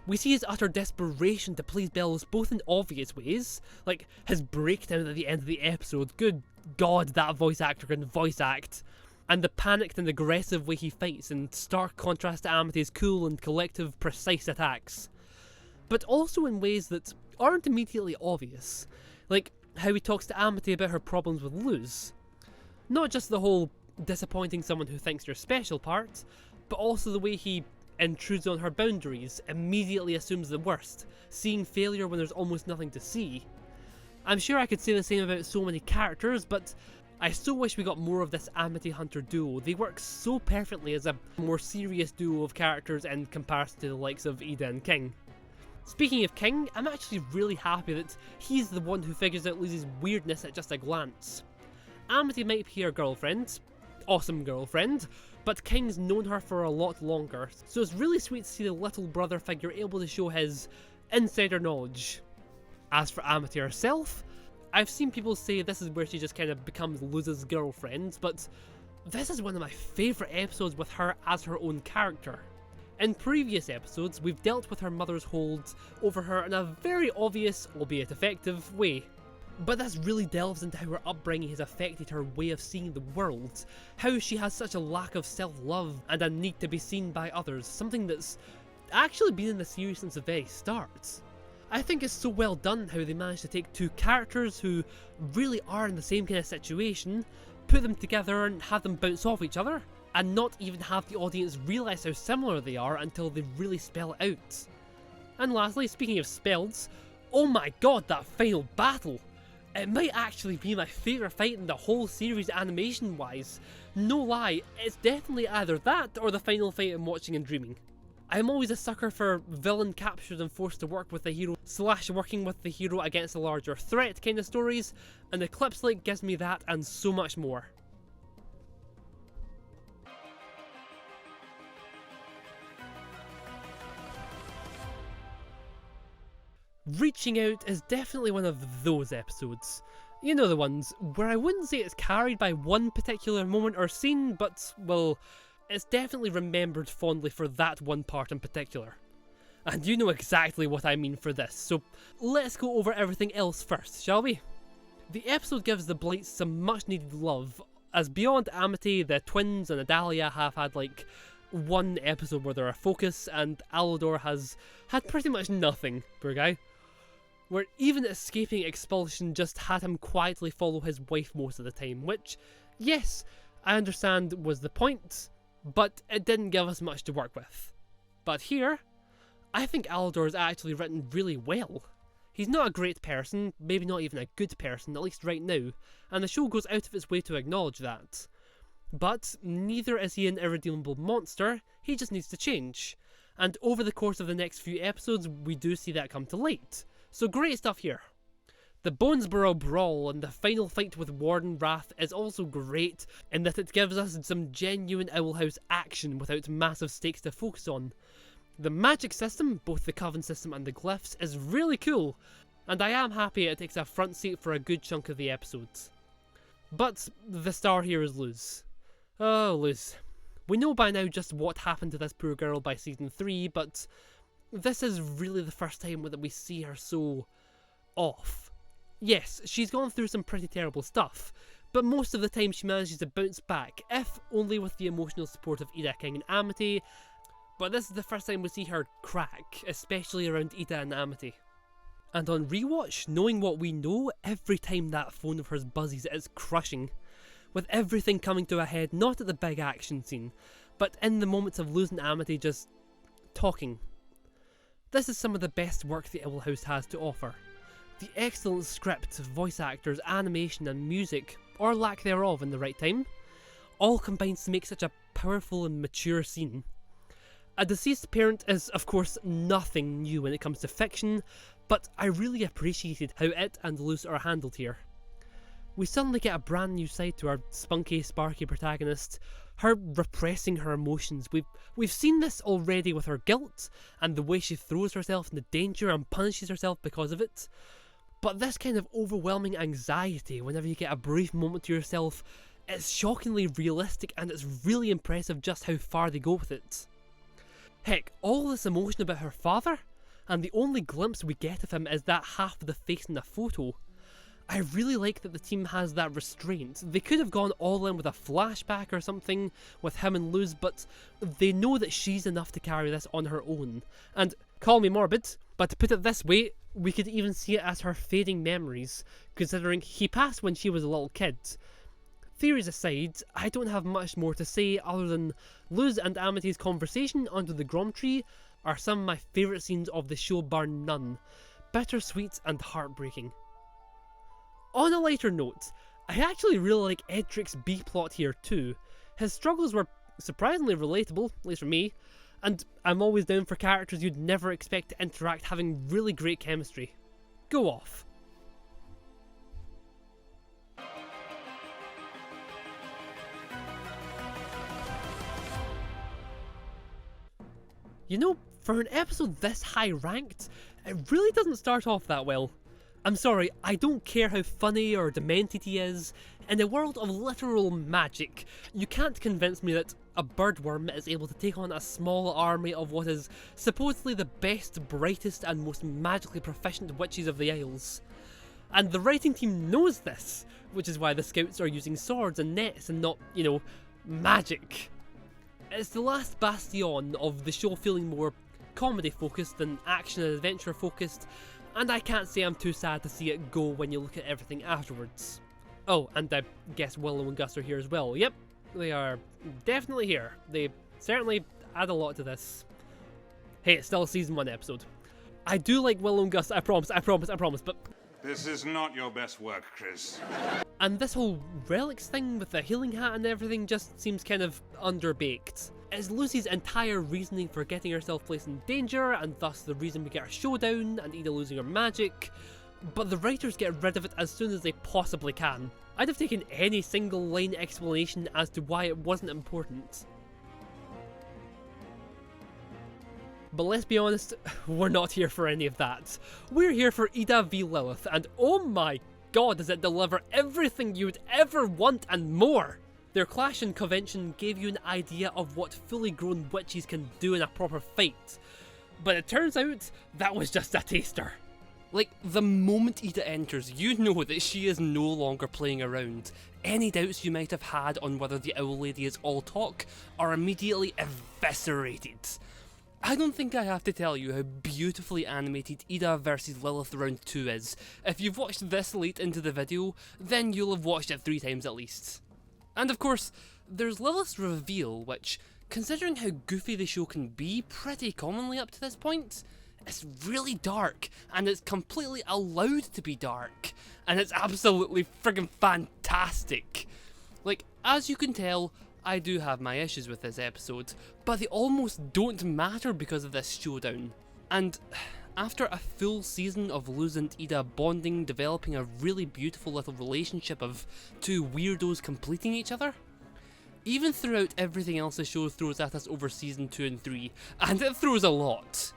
We see his utter desperation to please Belos both in obvious ways, like his breakdown at the end of the episode, good god that voice actor can voice act, and the panicked and aggressive way he fights in stark contrast to Amity's cool and collective precise attacks. But also in ways that aren't immediately obvious, like how he talks to Amity about her problems with Luz. Not just the whole disappointing someone who thinks you're special part, but also the way he intrudes on her boundaries, immediately assumes the worst, seeing failure when there's almost nothing to see. I'm sure I could say the same about so many characters, but I so wish we got more of this Amity-Hunter duo. They work so perfectly as a more serious duo of characters in comparison to the likes of Ida and King. Speaking of King, I'm actually really happy that he's the one who figures out Luz's weirdness at just a glance. Amity might be her girlfriend, awesome girlfriend, but King's known her for a lot longer, so it's really sweet to see the little brother figure able to show his insider knowledge. As for Amity herself, I've seen people say this is where she just kind of becomes Luz's girlfriend, but this is one of my favourite episodes with her as her own character. In previous episodes, we've dealt with her mother's hold over her in a very obvious, albeit effective, way. But this really delves into how her upbringing has affected her way of seeing the world, how she has such a lack of self-love and a need to be seen by others, something that's actually been in the series since the very start. I think it's so well done how they managed to take two characters who really are in the same kind of situation, put them together and have them bounce off each other, and not even have the audience realise how similar they are until they really spell it out. And lastly, speaking of spells, oh my god, that final battle! It might actually be my favourite fight in the whole series animation wise. No lie, it's definitely either that or the final fight I'm watching and dreaming. I'm always a sucker for villain captured and forced to work with the hero / working with the hero against a larger threat kind of stories, and Eclipse gives me that and so much more. Reaching Out is definitely one of those episodes. You know, the ones where I wouldn't say it's carried by one particular moment or scene, but, well, it's definitely remembered fondly for that one part in particular. And you know exactly what I mean for this, so let's go over everything else first, shall we? The episode gives the Blights some much needed love, as beyond Amity, the twins and Adalia have had one episode where they're a focus, and Alador has had pretty much nothing, poor guy. Where even escaping expulsion just had him quietly follow his wife most of the time, which, yes, I understand was the point, but it didn't give us much to work with. But here, I think Alador is actually written really well. He's not a great person, maybe not even a good person, at least right now, and the show goes out of its way to acknowledge that. But neither is he an irredeemable monster, he just needs to change. And over the course of the next few episodes, we do see that come to light. So great stuff here. The Bonesborough Brawl and the final fight with Warden Wrath is also great in that it gives us some genuine Owl House action without massive stakes to focus on. The magic system, both the Coven system and the glyphs, is really cool, and I am happy it takes a front seat for a good chunk of the episodes. But the star here is Luz. Oh, Luz. We know by now just what happened to this poor girl by season 3, but this is really the first time that we see her so off. Yes, she's gone through some pretty terrible stuff, but most of the time she manages to bounce back, if only with the emotional support of Ida, King and Amity, but this is the first time we see her crack, especially around Ida and Amity. And on rewatch, knowing what we know, every time that phone of hers buzzes it's crushing, with everything coming to a head not at the big action scene, but in the moments of losing Amity just talking. This is some of the best work the Owl House has to offer. The excellent script, voice actors, animation and music, or lack thereof in the right time, all combines to make such a powerful and mature scene. A deceased parent is of course nothing new when it comes to fiction, but I really appreciated how it and Luz are handled here. We suddenly get a brand new side to our spunky, sparky protagonist, her repressing her emotions. We've seen this already with her guilt, and the way she throws herself into danger and punishes herself because of it. But this kind of overwhelming anxiety whenever you get a brief moment to yourself, it's shockingly realistic and it's really impressive just how far they go with it. Heck, all this emotion about her father, and the only glimpse we get of him is that half of the face in the photo. I really like that the team has that restraint. They could have gone all in with a flashback or something with him and Luz, but they know that she's enough to carry this on her own. And call me morbid, but to put it this way, we could even see it as her fading memories, considering he passed when she was a little kid. Theories aside, I don't have much more to say other than Luz and Amity's conversation under the grom tree are some of my favourite scenes of the show bar none. Bittersweet and heartbreaking. On a lighter note, I actually really like Edric's B-plot here too. His struggles were surprisingly relatable, at least for me, and I'm always down for characters you'd never expect to interact having really great chemistry. Go off. You know, for an episode this high ranked, it really doesn't start off that well. I'm sorry, I don't care how funny or demented he is. In a world of literal magic, you can't convince me that a birdworm is able to take on a small army of what is supposedly the best, brightest and most magically proficient witches of the Isles. And the writing team knows this, which is why the scouts are using swords and nets and not, magic. It's the last bastion of the show feeling more comedy focused than action and adventure focused, and I can't say I'm too sad to see it go when you look at everything afterwards. Oh, and I guess Willow and Gus are here as well. Yep, they are definitely here. They certainly add a lot to this. Hey, it's still a season 1 episode. I do like Willow and Gus, I promise, but... This is not your best work, Chris. And this whole relics thing with the healing hat and everything just seems kind of underbaked. It's Lucy's entire reasoning for getting herself placed in danger, and thus the reason we get our showdown and Ida losing her magic, but the writers get rid of it as soon as they possibly can. I'd have taken any single line explanation as to why it wasn't important. But let's be honest, we're not here for any of that. We're here for Ida v Lilith, and oh my god does it deliver everything you'd ever want and more! Their clash and convention gave you an idea of what fully grown witches can do in a proper fight, but it turns out that was just a taster. Like, the moment Ida enters, you know that she is no longer playing around. Any doubts you might have had on whether the Owl Lady is all talk are immediately eviscerated. I don't think I have to tell you how beautifully animated Ida vs Lilith Round 2 is. If you've watched this late into the video, then you'll have watched it 3 times at least. And of course, there's Lilith's reveal, which, considering how goofy the show can be pretty commonly up to this point, it's really dark, and it's completely allowed to be dark, and it's absolutely friggin' fantastic. Like, as you can tell, I do have my issues with this episode, but they almost don't matter because of this showdown. And After a full season of Luz and Ida bonding, developing a really beautiful little relationship of two weirdos completing each other, even throughout everything else the show throws at us over season 2 and 3, and it throws a lot,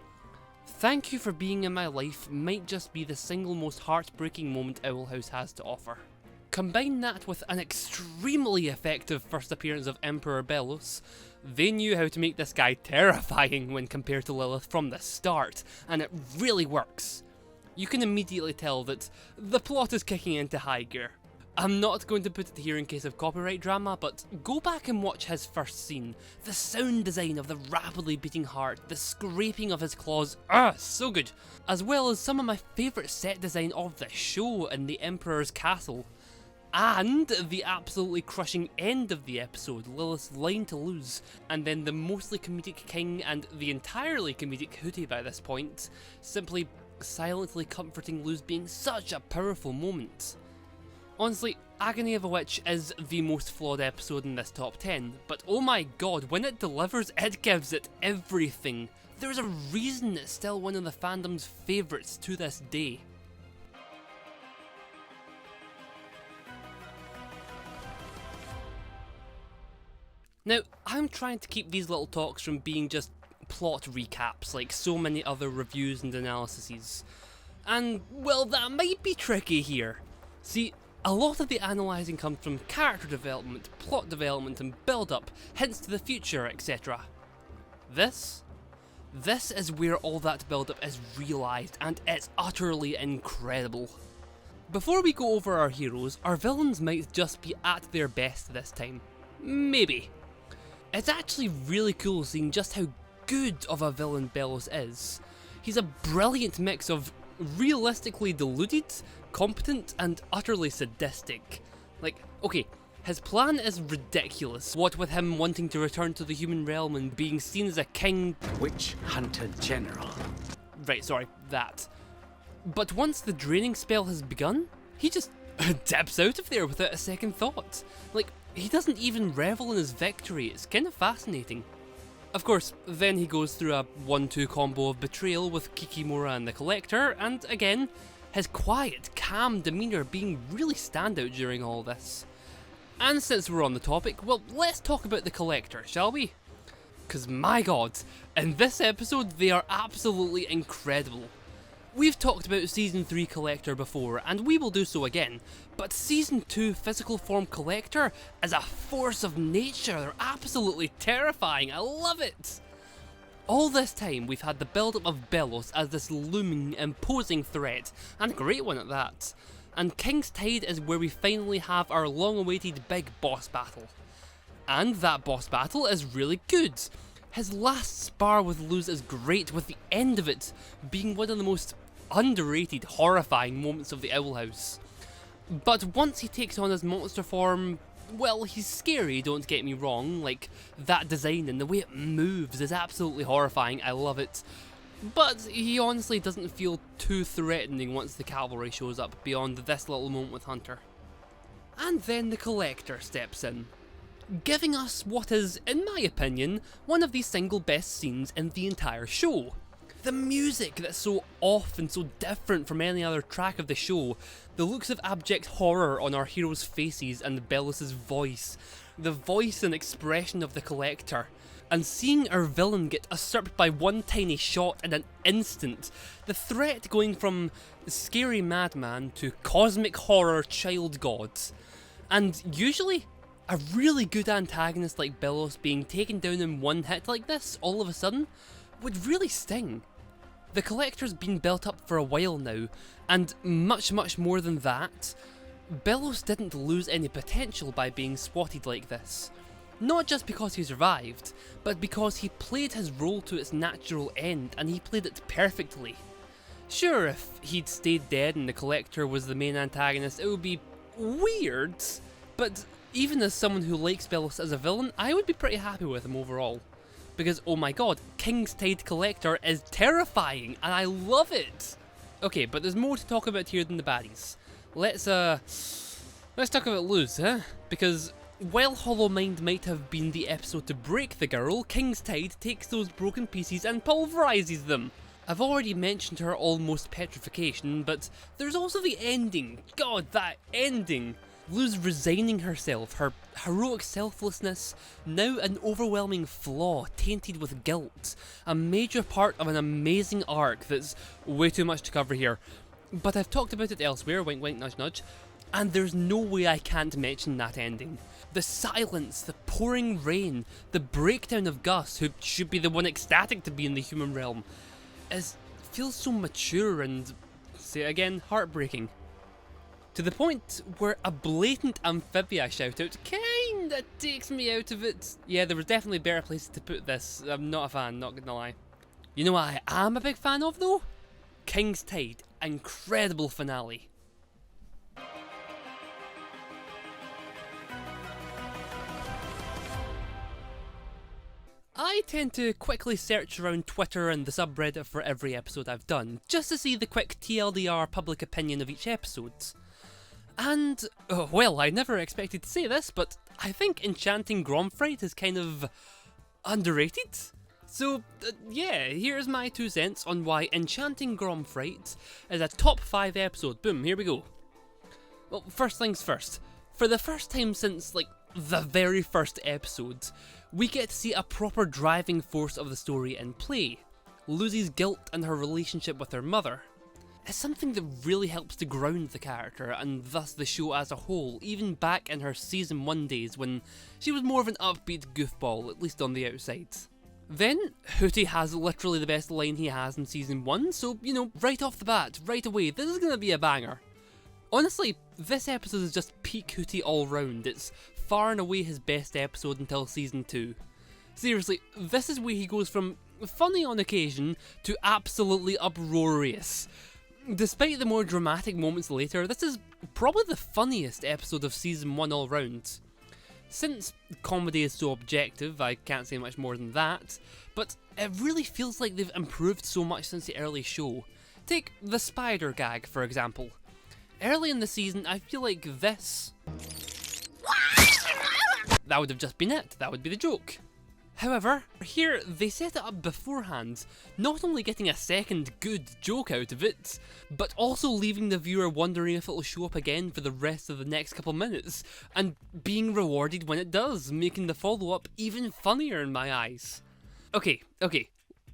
Thank You for Being in My Life might just be the single most heartbreaking moment Owl House has to offer. Combine that with an extremely effective first appearance of Emperor Bellos. They knew how to make this guy terrifying when compared to Lilith from the start, and it really works. You can immediately tell that the plot is kicking into high gear. I'm not going to put it here in case of copyright drama, but go back and watch his first scene. The sound design of the rapidly beating heart, the scraping of his claws, so good. As well as some of my favourite set design of the show in the Emperor's Castle. And the absolutely crushing end of the episode, Lilith's line to Luz, and then the mostly comedic King and the entirely comedic Hooty by this point, simply silently comforting Luz being such a powerful moment. Honestly, Agony of a Witch is the most flawed episode in this top 10, but oh my god, when it delivers, it gives it everything. There's a reason it's still one of the fandom's favourites to this day. Now, I'm trying to keep these little talks from being just plot recaps like so many other reviews and analyses. And, well, that might be tricky here. See, a lot of the analysing comes from character development, plot development and build-up, hints to the future, etc. This is where all that build-up is realised, and it's utterly incredible. Before we go over our heroes, our villains might just be at their best this time. Maybe. It's actually really cool seeing just how good of a villain Bellos is. He's a brilliant mix of realistically deluded, competent, and utterly sadistic. Like, okay, his plan is ridiculous, what with him wanting to return to the human realm and being seen as a king... Witch Hunter General. Right, sorry, that. But once the draining spell has begun, he just dips out of there without a second thought. Like, he doesn't even revel in his victory, it's kind of fascinating. Of course, then he goes through a 1-2 combo of betrayal with Kikimora and the Collector, and again, his quiet, calm demeanour being really standout during all this. And since we're on the topic, well, let's talk about the Collector, shall we? Cause my god, in this episode they are absolutely incredible. We've talked about Season 3 Collector before, and we will do so again, but Season 2 Physical Form Collector is a force of nature. They're absolutely terrifying, I love it! All this time we've had the build-up of Bellos as this looming, imposing threat, and a great one at that. And King's Tide is where we finally have our long-awaited big boss battle. And that boss battle is really good. His last spar with Luz is great, with the end of it being one of the most underrated, horrifying moments of the Owl House. But once he takes on his monster form, well, he's scary, don't get me wrong, like, that design and the way it moves is absolutely horrifying, I love it. But he honestly doesn't feel too threatening once the cavalry shows up beyond this little moment with Hunter. And then the Collector steps in, giving us what is, in my opinion, one of the single best scenes in the entire show. The music that's so off and so different from any other track of the show, the looks of abject horror on our heroes' faces and Bellos' voice, the voice and expression of the Collector, and seeing our villain get usurped by one tiny shot in an instant, the threat going from scary madman to cosmic horror child gods, and usually a really good antagonist like Bellos being taken down in one hit like this all of a sudden would really sting. The Collector's been built up for a while now, and much more than that, Bellos didn't lose any potential by being swatted like this. Not just because he survived, but because he played his role to its natural end, and he played it perfectly. Sure, if he'd stayed dead and the Collector was the main antagonist, it would be weird, but even as someone who likes Bellos as a villain, I would be pretty happy with him overall. Because, oh my god, King's Tide Collector is terrifying, and I love it! Okay, but there's more to talk about here than the baddies. Let's talk about Luz, huh? Because while Hollow Mind might have been the episode to break the girl, King's Tide takes those broken pieces and pulverizes them. I've already mentioned her almost petrification, but there's also the ending. God, that ending! Luz resigning herself, her heroic selflessness, now an overwhelming flaw tainted with guilt, a major part of an amazing arc that's way too much to cover here. But I've talked about it elsewhere, wink wink nudge nudge, and there's no way I can't mention that ending. The silence, the pouring rain, the breakdown of Gus, who should be the one ecstatic to be in the human realm, feels so mature and, say it again, heartbreaking. To the point where a blatant amphibia shoutout kinda takes me out of it. Yeah, there was definitely better places to put this. I'm not a fan, not gonna lie. You know what I am a big fan of though? King's Tide. Incredible finale. I tend to quickly search around Twitter and the subreddit for every episode I've done, just to see the quick TLDR public opinion of each episode. And, well, I never expected to say this, but I think Enchanting Grom Fright is kind of underrated. So, yeah, here's my 2 cents on why Enchanting Grom Fright is a top 5 episode. Boom, here we go. Well, first things first. For the first time since, like, the very first episode, we get to see a proper driving force of the story in play. Lucy's guilt and her relationship with her mother. It's something that really helps to ground the character, and thus the show as a whole, even back in her season 1 days when she was more of an upbeat goofball, at least on the outside. Then, Hooty has literally the best line he has in season 1, so, you know, right off the bat, right away, this is gonna be a banger. Honestly, this episode is just peak Hooty all round. It's far and away his best episode until season 2. Seriously, this is where he goes from funny on occasion to absolutely uproarious. Despite the more dramatic moments later, this is probably the funniest episode of season 1 all round. Since comedy is so objective, I can't say much more than that, but it really feels like they've improved so much since the early show. Take the spider gag, for example. Early in the season, I feel like this... that would have just been it, that would be the joke. However, here they set it up beforehand, not only getting a second good joke out of it, but also leaving the viewer wondering if it'll show up again for the rest of the next couple minutes, and being rewarded when it does, making the follow-up even funnier in my eyes. Okay,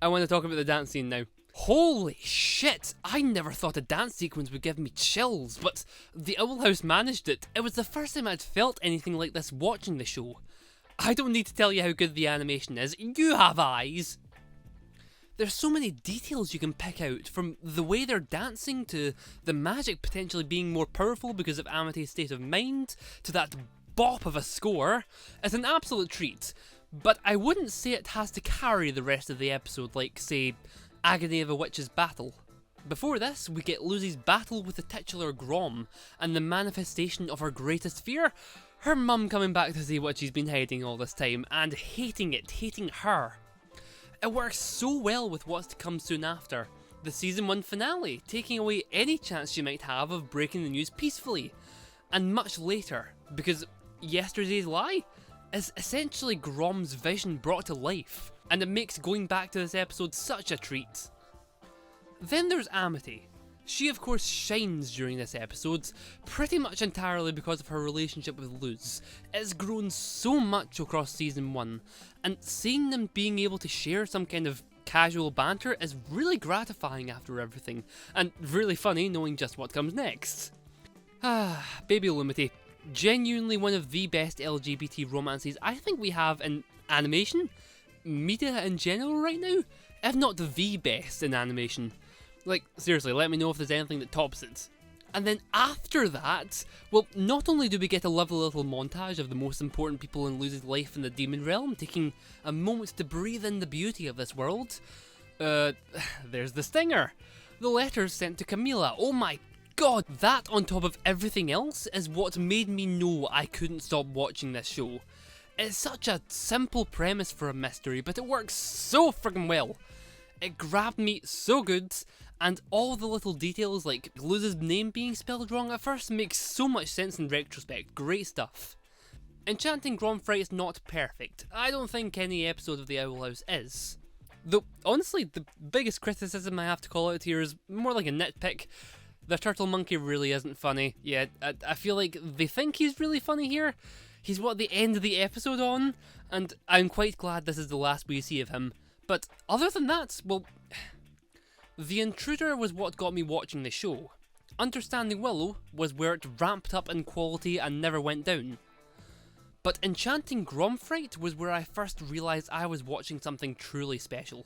I want to talk about the dance scene now. Holy shit, I never thought a dance sequence would give me chills, but the Owl House managed it. It was the first time I'd felt anything like this watching the show. I don't need to tell you how good the animation is, you have eyes! There's so many details you can pick out, from the way they're dancing to the magic potentially being more powerful because of Amity's state of mind, to that bop of a score. It's an absolute treat, but I wouldn't say it has to carry the rest of the episode like, say, Agony of a Witch's Battle. Before this, we get Lucy's battle with the titular Grom, and the manifestation of her greatest fear, her mum coming back to see what she's been hiding all this time, and hating it, hating her. It works so well with what's to come soon after. The season 1 finale, taking away any chance she might have of breaking the news peacefully. And much later, because yesterday's lie is essentially Grom's vision brought to life, and it makes going back to this episode such a treat. Then there's Amity. She of course shines during this episode, pretty much entirely because of her relationship with Luz. It's grown so much across season 1, and seeing them being able to share some kind of casual banter is really gratifying after everything, and really funny knowing just what comes next. Baby Lumity. Genuinely one of the best LGBT romances I think we have in animation, media in general right now, if not the best in animation. Like, seriously, let me know if there's anything that tops it. And then after that, well, not only do we get a lovely little montage of the most important people in Luz's life in the demon realm, taking a moment to breathe in the beauty of this world, there's the stinger. The letters sent to Camila. Oh my god, that on top of everything else is what made me know I couldn't stop watching this show. It's such a simple premise for a mystery, but it works so friggin' well. It grabbed me so good, and all the little details like Luz's name being spelled wrong at first makes so much sense in retrospect. Great stuff. Enchanting Grom Fright is not perfect. I don't think any episode of The Owl House is. Though, honestly, the biggest criticism I have to call out here is more like a nitpick. The turtle monkey really isn't funny. Yeah, I feel like they think he's really funny here. He's what the end of the episode on, and I'm quite glad this is the last we see of him. But other than that, well, the intruder was what got me watching the show. Understanding Willow was where it ramped up in quality and never went down. But Enchanting Grom Fright was where I first realised I was watching something truly special.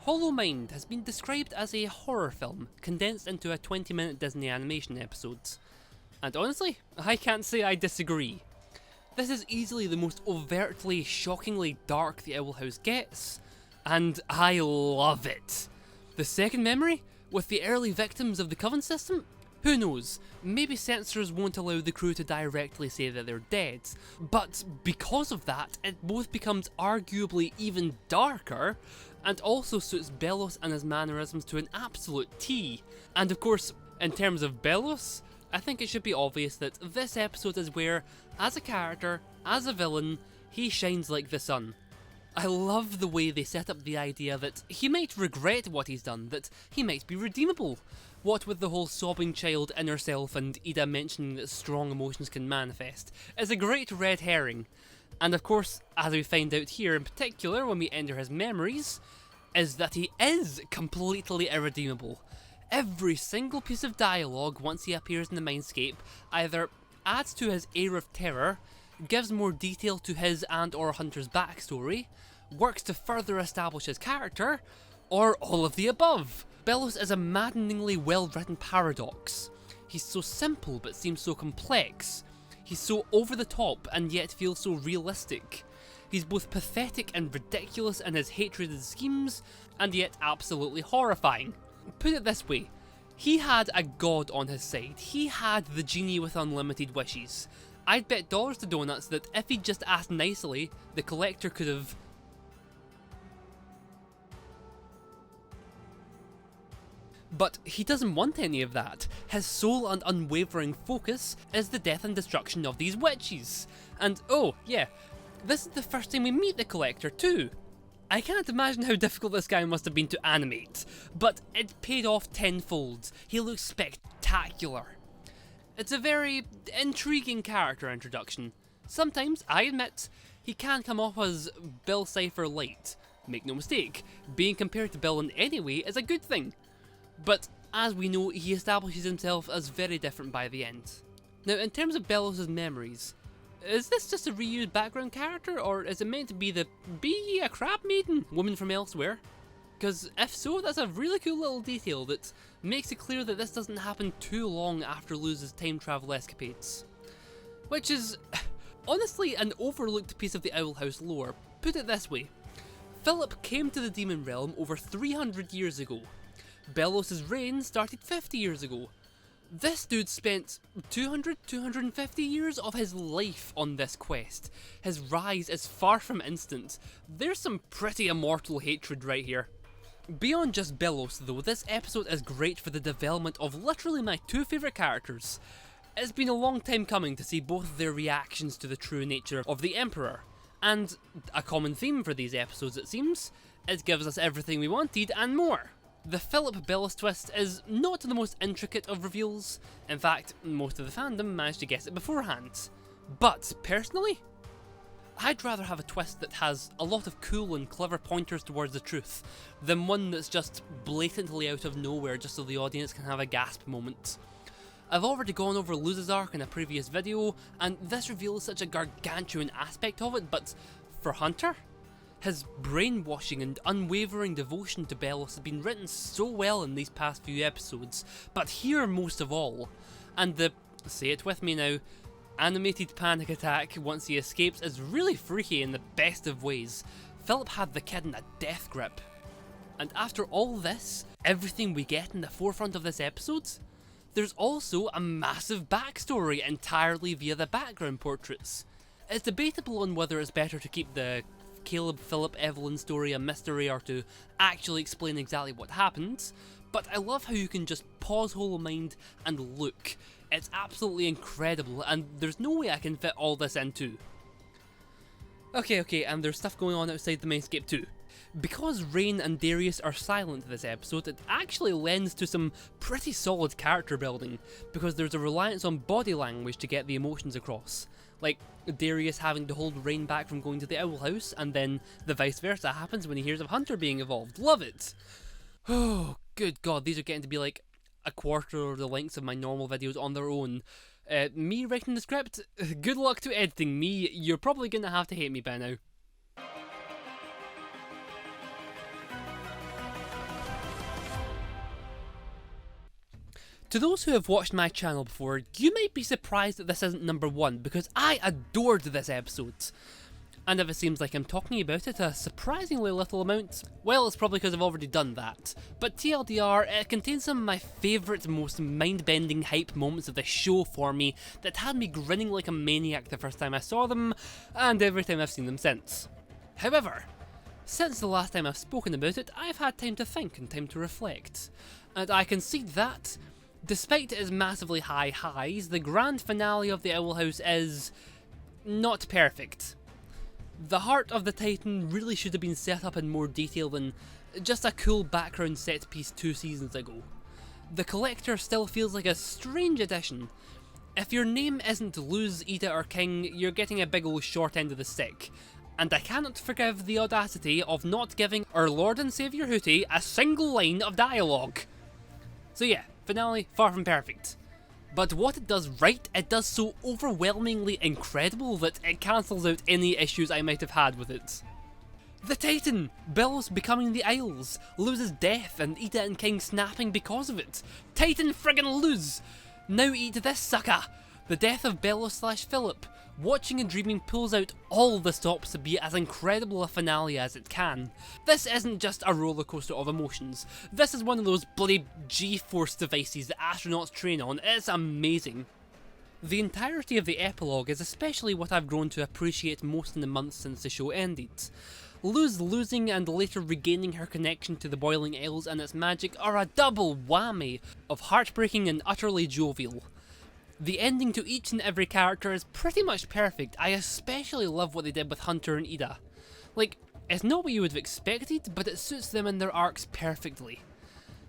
Hollow Mind has been described as a horror film, condensed into a 20-minute Disney animation episode. And honestly, I can't say I disagree. This is easily the most overtly, shockingly dark the Owl House gets, and I love it. The second memory, with the early victims of the Coven system? Who knows, maybe censors won't allow the crew to directly say that they're dead, but because of that, it both becomes arguably even darker, and also suits Belos and his mannerisms to an absolute T. And of course, in terms of Belos, I think it should be obvious that this episode is where, as a character, as a villain, he shines like the sun. I love the way they set up the idea that he might regret what he's done, that he might be redeemable. What with the whole sobbing child inner self and Ida mentioning that strong emotions can manifest, is a great red herring. And of course, as we find out here in particular when we enter his memories, is that he is completely irredeemable. Every single piece of dialogue once he appears in the mindscape either adds to his air of terror, gives more detail to his and or Hunter's backstory, works to further establish his character, or all of the above. Belos is a maddeningly well-written paradox. He's so simple but seems so complex. He's so over the top and yet feels so realistic. He's both pathetic and ridiculous in his hatred and schemes, and yet absolutely horrifying. Put it this way, he had a god on his side. He had the genie with unlimited wishes. I'd bet dollars to donuts that if he'd just asked nicely, the collector could have... But he doesn't want any of that. His sole and unwavering focus is the death and destruction of these witches. And oh, yeah, this is the first time we meet the collector too. I can't imagine how difficult this guy must have been to animate, but it paid off tenfold. He looks spectacular. It's a very intriguing character introduction. Sometimes, I admit, he can come off as Bill Cipher light. Make no mistake, being compared to Bill in any way is a good thing. But as we know, he establishes himself as very different by the end. Now, in terms of Belos' memories, is this just a reused background character, or is it meant to be the "Be ye a crab maiden" woman from elsewhere? Because if so, that's a really cool little detail that makes it clear that this doesn't happen too long after Luz's time travel escapades. Which is, honestly, an overlooked piece of the Owl House lore. Put it this way, Philip came to the Demon Realm over 300 years ago. Belos' reign started 50 years ago. This dude spent 250 years of his life on this quest. His rise is far from instant. There's some pretty immortal hatred right here. Beyond just Belos though, this episode is great for the development of literally my two favourite characters. It's been a long time coming to see both of their reactions to the true nature of the Emperor. And a common theme for these episodes it seems, it gives us everything we wanted and more. The Philip Belos twist is not the most intricate of reveals. In fact, most of the fandom managed to guess it beforehand. But, personally, I'd rather have a twist that has a lot of cool and clever pointers towards the truth, than one that's just blatantly out of nowhere just so the audience can have a gasp moment. I've already gone over Luz's arc in a previous video, and this reveals such a gargantuan aspect of it, but for Hunter? His brainwashing and unwavering devotion to Belos has been written so well in these past few episodes, but here most of all. And the, say it with me now, animated panic attack once he escapes is really freaky in the best of ways. Philip had the kid in a death grip. And after all this, everything we get in the forefront of this episode, there's also a massive backstory entirely via the background portraits. It's debatable on whether it's better to keep the Caleb, Philip, Evelyn story a mystery or to actually explain exactly what happened, but I love how you can just pause Hollow Mind and look. It's absolutely incredible, and there's no way I can fit all this in too. Okay, and there's stuff going on outside the mainscape too. Because Rain and Darius are silent this episode, it actually lends to some pretty solid character building, because there's a reliance on body language to get the emotions across. Like Darius having to hold Rain back from going to the Owl House, and then the vice versa happens when he hears of Hunter being evolved. Love it! Oh, good god, these are getting to be like a quarter of the lengths of my normal videos on their own. Me writing the script? Good luck to editing me, you're probably gonna have to hate me by now. To those who have watched my channel before, you might be surprised that this isn't number 1, because I adored this episode. And if it seems like I'm talking about it a surprisingly little amount, well, it's probably because I've already done that. But TLDR, it contains some of my favourite, most mind-bending hype moments of the show for me that had me grinning like a maniac the first time I saw them, and every time I've seen them since. However, since the last time I've spoken about it, I've had time to think and time to reflect. And I concede that, despite its massively high highs, the grand finale of the Owl House is not perfect. The heart of the Titan really should have been set up in more detail than just a cool background set piece 2 seasons ago. The Collector still feels like a strange addition. If your name isn't Luz, Ida or King, you're getting a big ol' short end of the stick. And I cannot forgive the audacity of not giving our Lord and Saviour Hooty a single line of dialogue. So yeah, finale, far from perfect. But what it does right, it does so overwhelmingly incredible that it cancels out any issues I might have had with it. The Titan! Bellos becoming the Isles, Luz's death and Ida and King snapping because of it. Titan friggin' Luz! Now eat this sucker! The death of Bellos/Philip. Watching and Dreaming pulls out all the stops to be as incredible a finale as it can. This isn't just a rollercoaster of emotions. This is one of those bloody G-force devices that astronauts train on. It's amazing. The entirety of the epilogue is especially what I've grown to appreciate most in the months since the show ended. Luz losing and later regaining her connection to the Boiling Isles and its magic are a double whammy of heartbreaking and utterly jovial. The ending to each and every character is pretty much perfect. I especially love what they did with Hunter and Ida. Like, it's not what you would have expected, but it suits them and their arcs perfectly.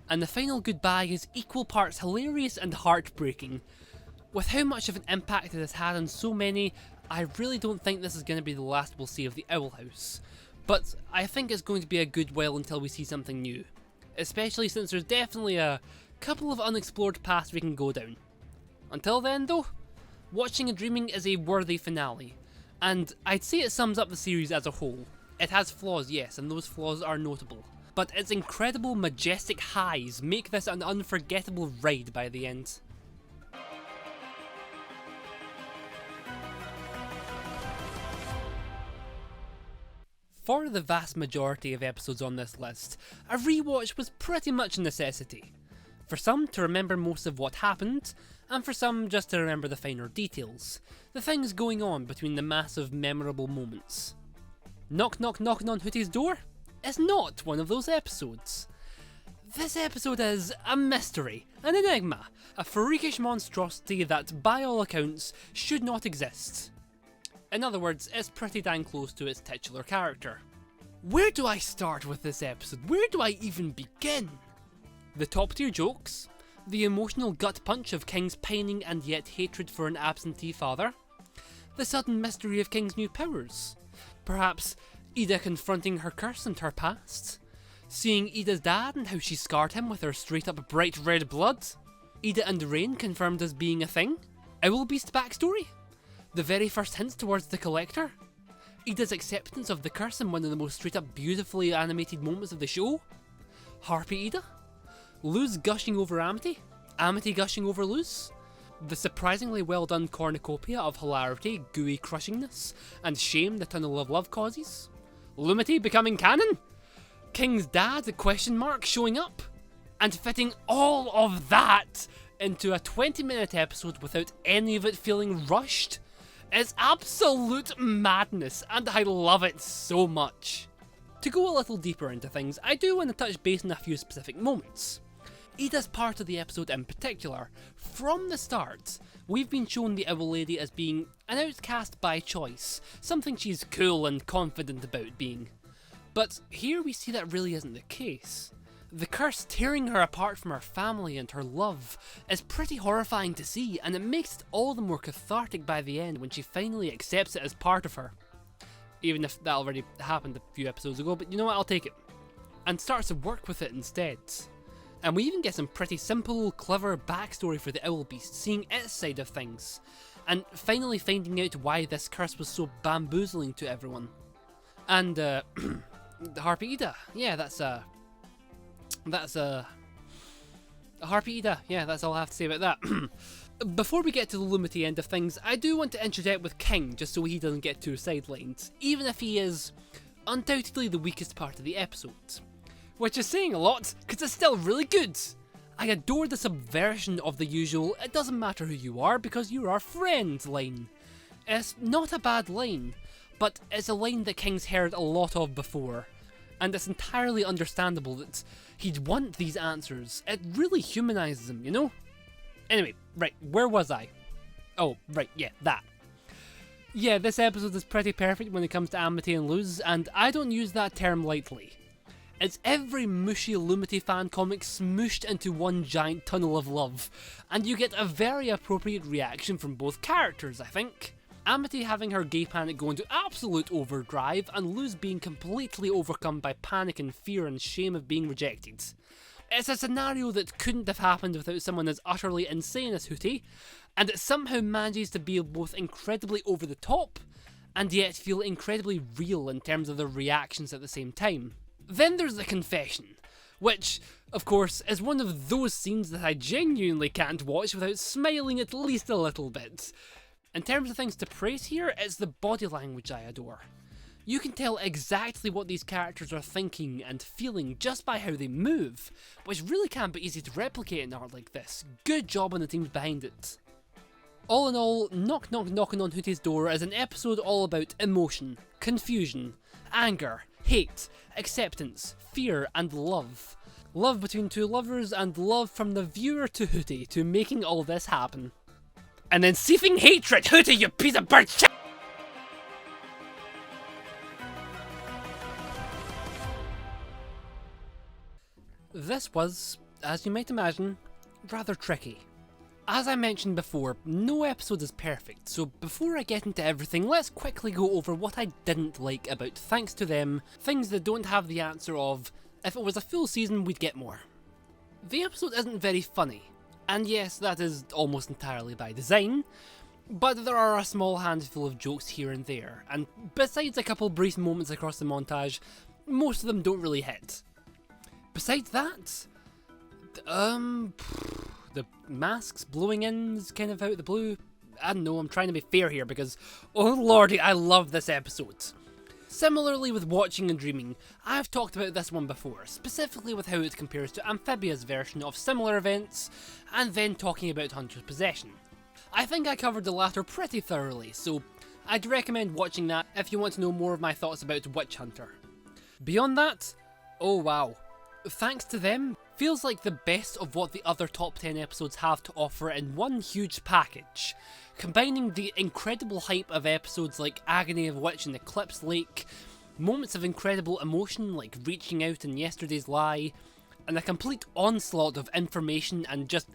And the final goodbye is equal parts hilarious and heartbreaking. With how much of an impact it has had on so many, I really don't think this is going to be the last we'll see of the Owl House. But I think it's going to be a good while until we see something new. Especially since there's definitely a couple of unexplored paths we can go down. Until then though, Watching and Dreaming is a worthy finale, and I'd say it sums up the series as a whole. It has flaws, yes, and those flaws are notable, but its incredible majestic highs make this an unforgettable ride by the end. For the vast majority of episodes on this list, a rewatch was pretty much a necessity. For some to remember most of what happened, and for some just to remember the finer details, the things going on between the massive memorable moments. Knock knock knocking on Hooty's door is not one of those episodes. This episode is a mystery, an enigma, a freakish monstrosity that by all accounts should not exist. In other words, it's pretty dang close to its titular character. Where do I start with this episode? Where do I even begin? The top tier jokes, the emotional gut punch of King's pining and yet hatred for an absentee father, the sudden mystery of King's new powers, perhaps Ida confronting her curse and her past, seeing Ida's dad and how she scarred him with her straight up bright red blood, Ida and Rain confirmed as being a thing, Owlbeast backstory, the very first hints towards the Collector, Ida's acceptance of the curse in one of the most straight up beautifully animated moments of the show, Harpy Ida, Luz gushing over Amity, Amity gushing over Luz, the surprisingly well done cornucopia of hilarity, gooey crushingness, and shame the Tunnel of Love causes, Lumity becoming canon, King's dad showing up, and fitting all of that into a 20-minute episode without any of it feeling rushed is absolute madness, and I love it so much. To go a little deeper into things, I do want to touch base on a few specific moments. Ida's part of the episode in particular, from the start, we've been shown the Owl Lady as being an outcast by choice, something she's cool and confident about being. But here we see that really isn't the case. The curse tearing her apart from her family and her love is pretty horrifying to see, and it makes it all the more cathartic by the end when she finally accepts it as part of her. Even if that already happened a few episodes ago, but you know what, I'll take it. And starts to work with it instead. And we even get some pretty simple, clever backstory for the Owl Beast, seeing its side of things, and finally finding out why this curse was so bamboozling to everyone. And, the Harpy Ida, yeah, that's a Harpy Ida, yeah, that's all I have to say about that. Before we get to the Lumity end of things, I do want to interject with King, just so he doesn't get too sidelined, even if he is undoubtedly the weakest part of the episode. Which is saying a lot, because it's still really good. I adore the subversion of the usual "it doesn't matter who you are because you're our friend" line. It's not a bad line, but it's a line that King's heard a lot of before, and it's entirely understandable that he'd want these answers. It really humanises him, you know? Anyway, right, where was I? Oh, right, yeah, that. Yeah, this episode is pretty perfect when it comes to Amity and Luz, and I don't use that term lightly. It's every mushy Lumity fan comic smooshed into one giant tunnel of love, and you get a very appropriate reaction from both characters, I think. Amity having her gay panic go into absolute overdrive, and Luz being completely overcome by panic and fear and shame of being rejected. It's a scenario that couldn't have happened without someone as utterly insane as Hooty, and it somehow manages to be both incredibly over the top, and yet feel incredibly real in terms of their reactions at the same time. Then there's the confession, which, of course, is one of those scenes that I genuinely can't watch without smiling at least a little bit. In terms of things to praise here, it's the body language I adore. You can tell exactly what these characters are thinking and feeling just by how they move, which really can't be easy to replicate in art like this. Good job on the teams behind it. All in all, Knock Knock Knocking on Hooty's Door is an episode all about emotion, confusion, anger, hate, acceptance, fear, and love. Love between two lovers, and love from the viewer to Hooty to making all this happen. And then seething hatred, Hooty, you piece of bird shit! This was, as you might imagine, rather tricky. As I mentioned before, no episode is perfect, so before I get into everything, let's quickly go over what I didn't like about Thanks to Them, things that don't have the answer of, if it was a full season we'd get more. The episode isn't very funny, and yes, that is almost entirely by design, but there are a small handful of jokes here and there, and besides a couple brief moments across the montage, most of them don't really hit. Besides that, the masks blowing in is kind of out of the blue. I don't know, I'm trying to be fair here because, oh lordy, I love this episode. Similarly with Watching and Dreaming, I've talked about this one before, specifically with how it compares to Amphibia's version of similar events, and then talking about Hunter's Possession. I think I covered the latter pretty thoroughly, so I'd recommend watching that if you want to know more of my thoughts about Witch Hunter. Beyond that, oh wow. Thanks to Them feels like the best of what the other top 10 episodes have to offer in one huge package, combining the incredible hype of episodes like Agony of Witch and Eclipse Lake, moments of incredible emotion like Reaching Out and Yesterday's Lie, and a complete onslaught of information and just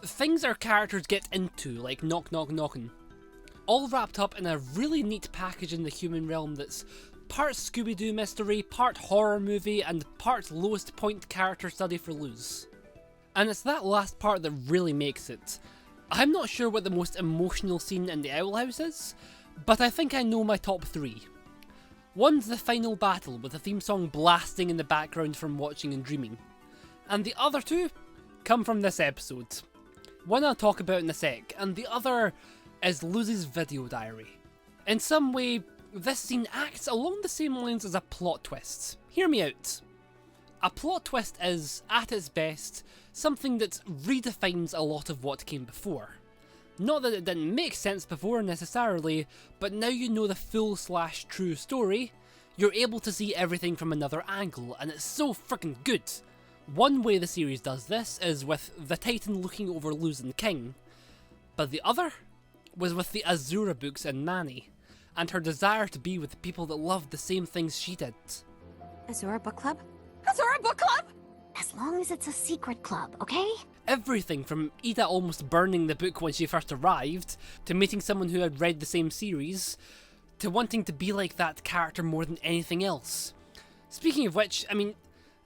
things our characters get into like Knock Knock Knockin'. All wrapped up in a really neat package in the human realm that's part Scooby-Doo mystery, part horror movie, and part lowest point character study for Luz. And it's that last part that really makes it. I'm not sure what the most emotional scene in the Owl House is, but I think I know my top 3. One's the final battle with the theme song blasting in the background from Watching and Dreaming. And the other 2 come from this episode. One I'll talk about in a sec, and the other is Luz's video diary. In some way, this scene acts along the same lines as a plot twist. Hear me out. A plot twist is, at its best, something that redefines a lot of what came before. Not that it didn't make sense before necessarily, but now you know the full/true story, you're able to see everything from another angle, and it's so freaking good. One way the series does this is with the Titan looking over losing King, but the other was with the Azura books and Nani, and her desire to be with the people that loved the same things she did. Azura Book Club? Azura Book Club? As long as it's a secret club, okay? Everything from Ida almost burning the book when she first arrived, to meeting someone who had read the same series, to wanting to be like that character more than anything else. Speaking of which, I mean,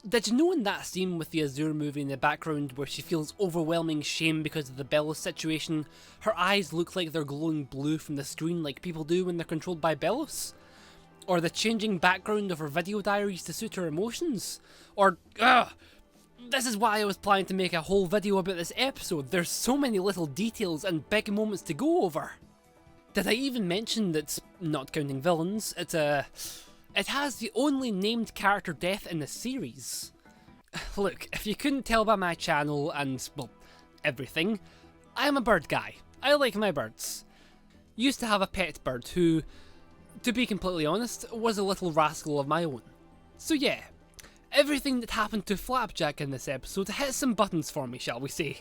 did you know in that scene with the Azura movie in the background where she feels overwhelming shame because of the Bellos situation, her eyes look like they're glowing blue from the screen like people do when they're controlled by Bellos? Or the changing background of her video diaries to suit her emotions? Or, this is why I was planning to make a whole video about this episode. There's so many little details and big moments to go over. Did I even mention that, not counting villains, it has the only named character death in the series? Look, if you couldn't tell by my channel and, well, everything, I am a bird guy. I like my birds. Used to have a pet bird who, to be completely honest, was a little rascal of my own. So yeah, everything that happened to Flapjack in this episode hit some buttons for me, shall we say.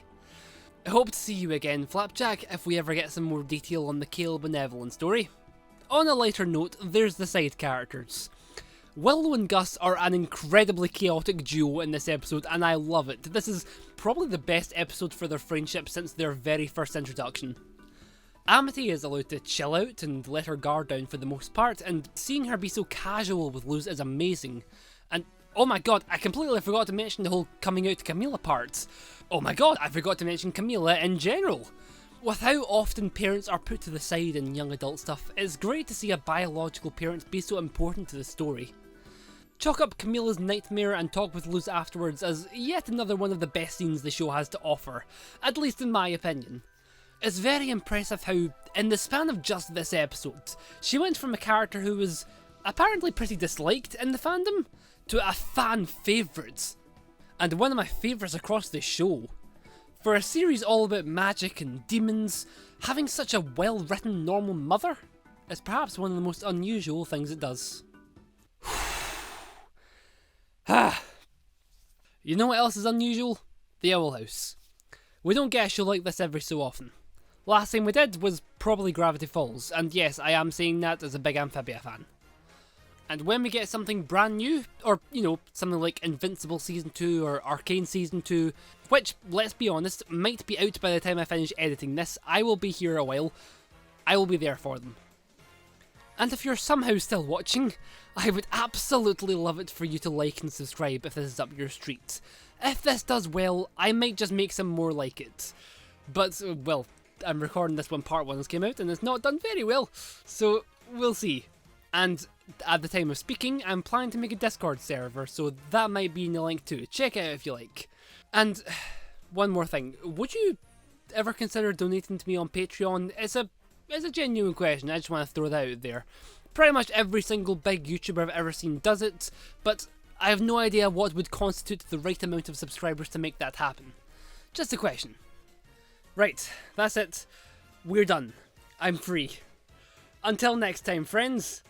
I hope to see you again, Flapjack, if we ever get some more detail on the Caleb and Evelyn story. On a lighter note, there's the side characters. Willow and Gus are an incredibly chaotic duo in this episode, and I love it. This is probably the best episode for their friendship since their very first introduction. Amity is allowed to chill out and let her guard down for the most part, and seeing her be so casual with Luz is amazing. And oh my god, I completely forgot to mention the whole coming out to Camila part. Oh my god, I forgot to mention Camila in general. With how often parents are put to the side in young adult stuff, it's great to see a biological parent be so important to the story. Chalk up Camila's nightmare and talk with Luz afterwards as yet another one of the best scenes the show has to offer, at least in my opinion. It's very impressive how, in the span of just this episode, she went from a character who was apparently pretty disliked in the fandom, to a fan favourite, and one of my favourites across the show. For a series all about magic and demons, having such a well-written normal mother is perhaps one of the most unusual things it does. You know what else is unusual? The Owl House. We don't get a show like this every so often. Last thing we did was probably Gravity Falls, and yes, I am saying that as a big Amphibia fan. And when we get something brand new, or, you know, something like Invincible Season 2 or Arcane Season 2, which, let's be honest, might be out by the time I finish editing this, I will be here a while. I will be there for them. And if you're somehow still watching, I would absolutely love it for you to like and subscribe if this is up your street. If this does well, I might just make some more like it. But, well, I'm recording this when part 1 has came out and it's not done very well, so we'll see. And at the time of speaking, I'm planning to make a Discord server, so that might be in the link too. Check it out if you like. And one more thing, would you ever consider donating to me on Patreon? It's a genuine question, I just want to throw that out there. Pretty much every single big YouTuber I've ever seen does it, but I have no idea what would constitute the right amount of subscribers to make that happen. Just a question. Right, that's it. We're done. I'm free. Until next time, friends.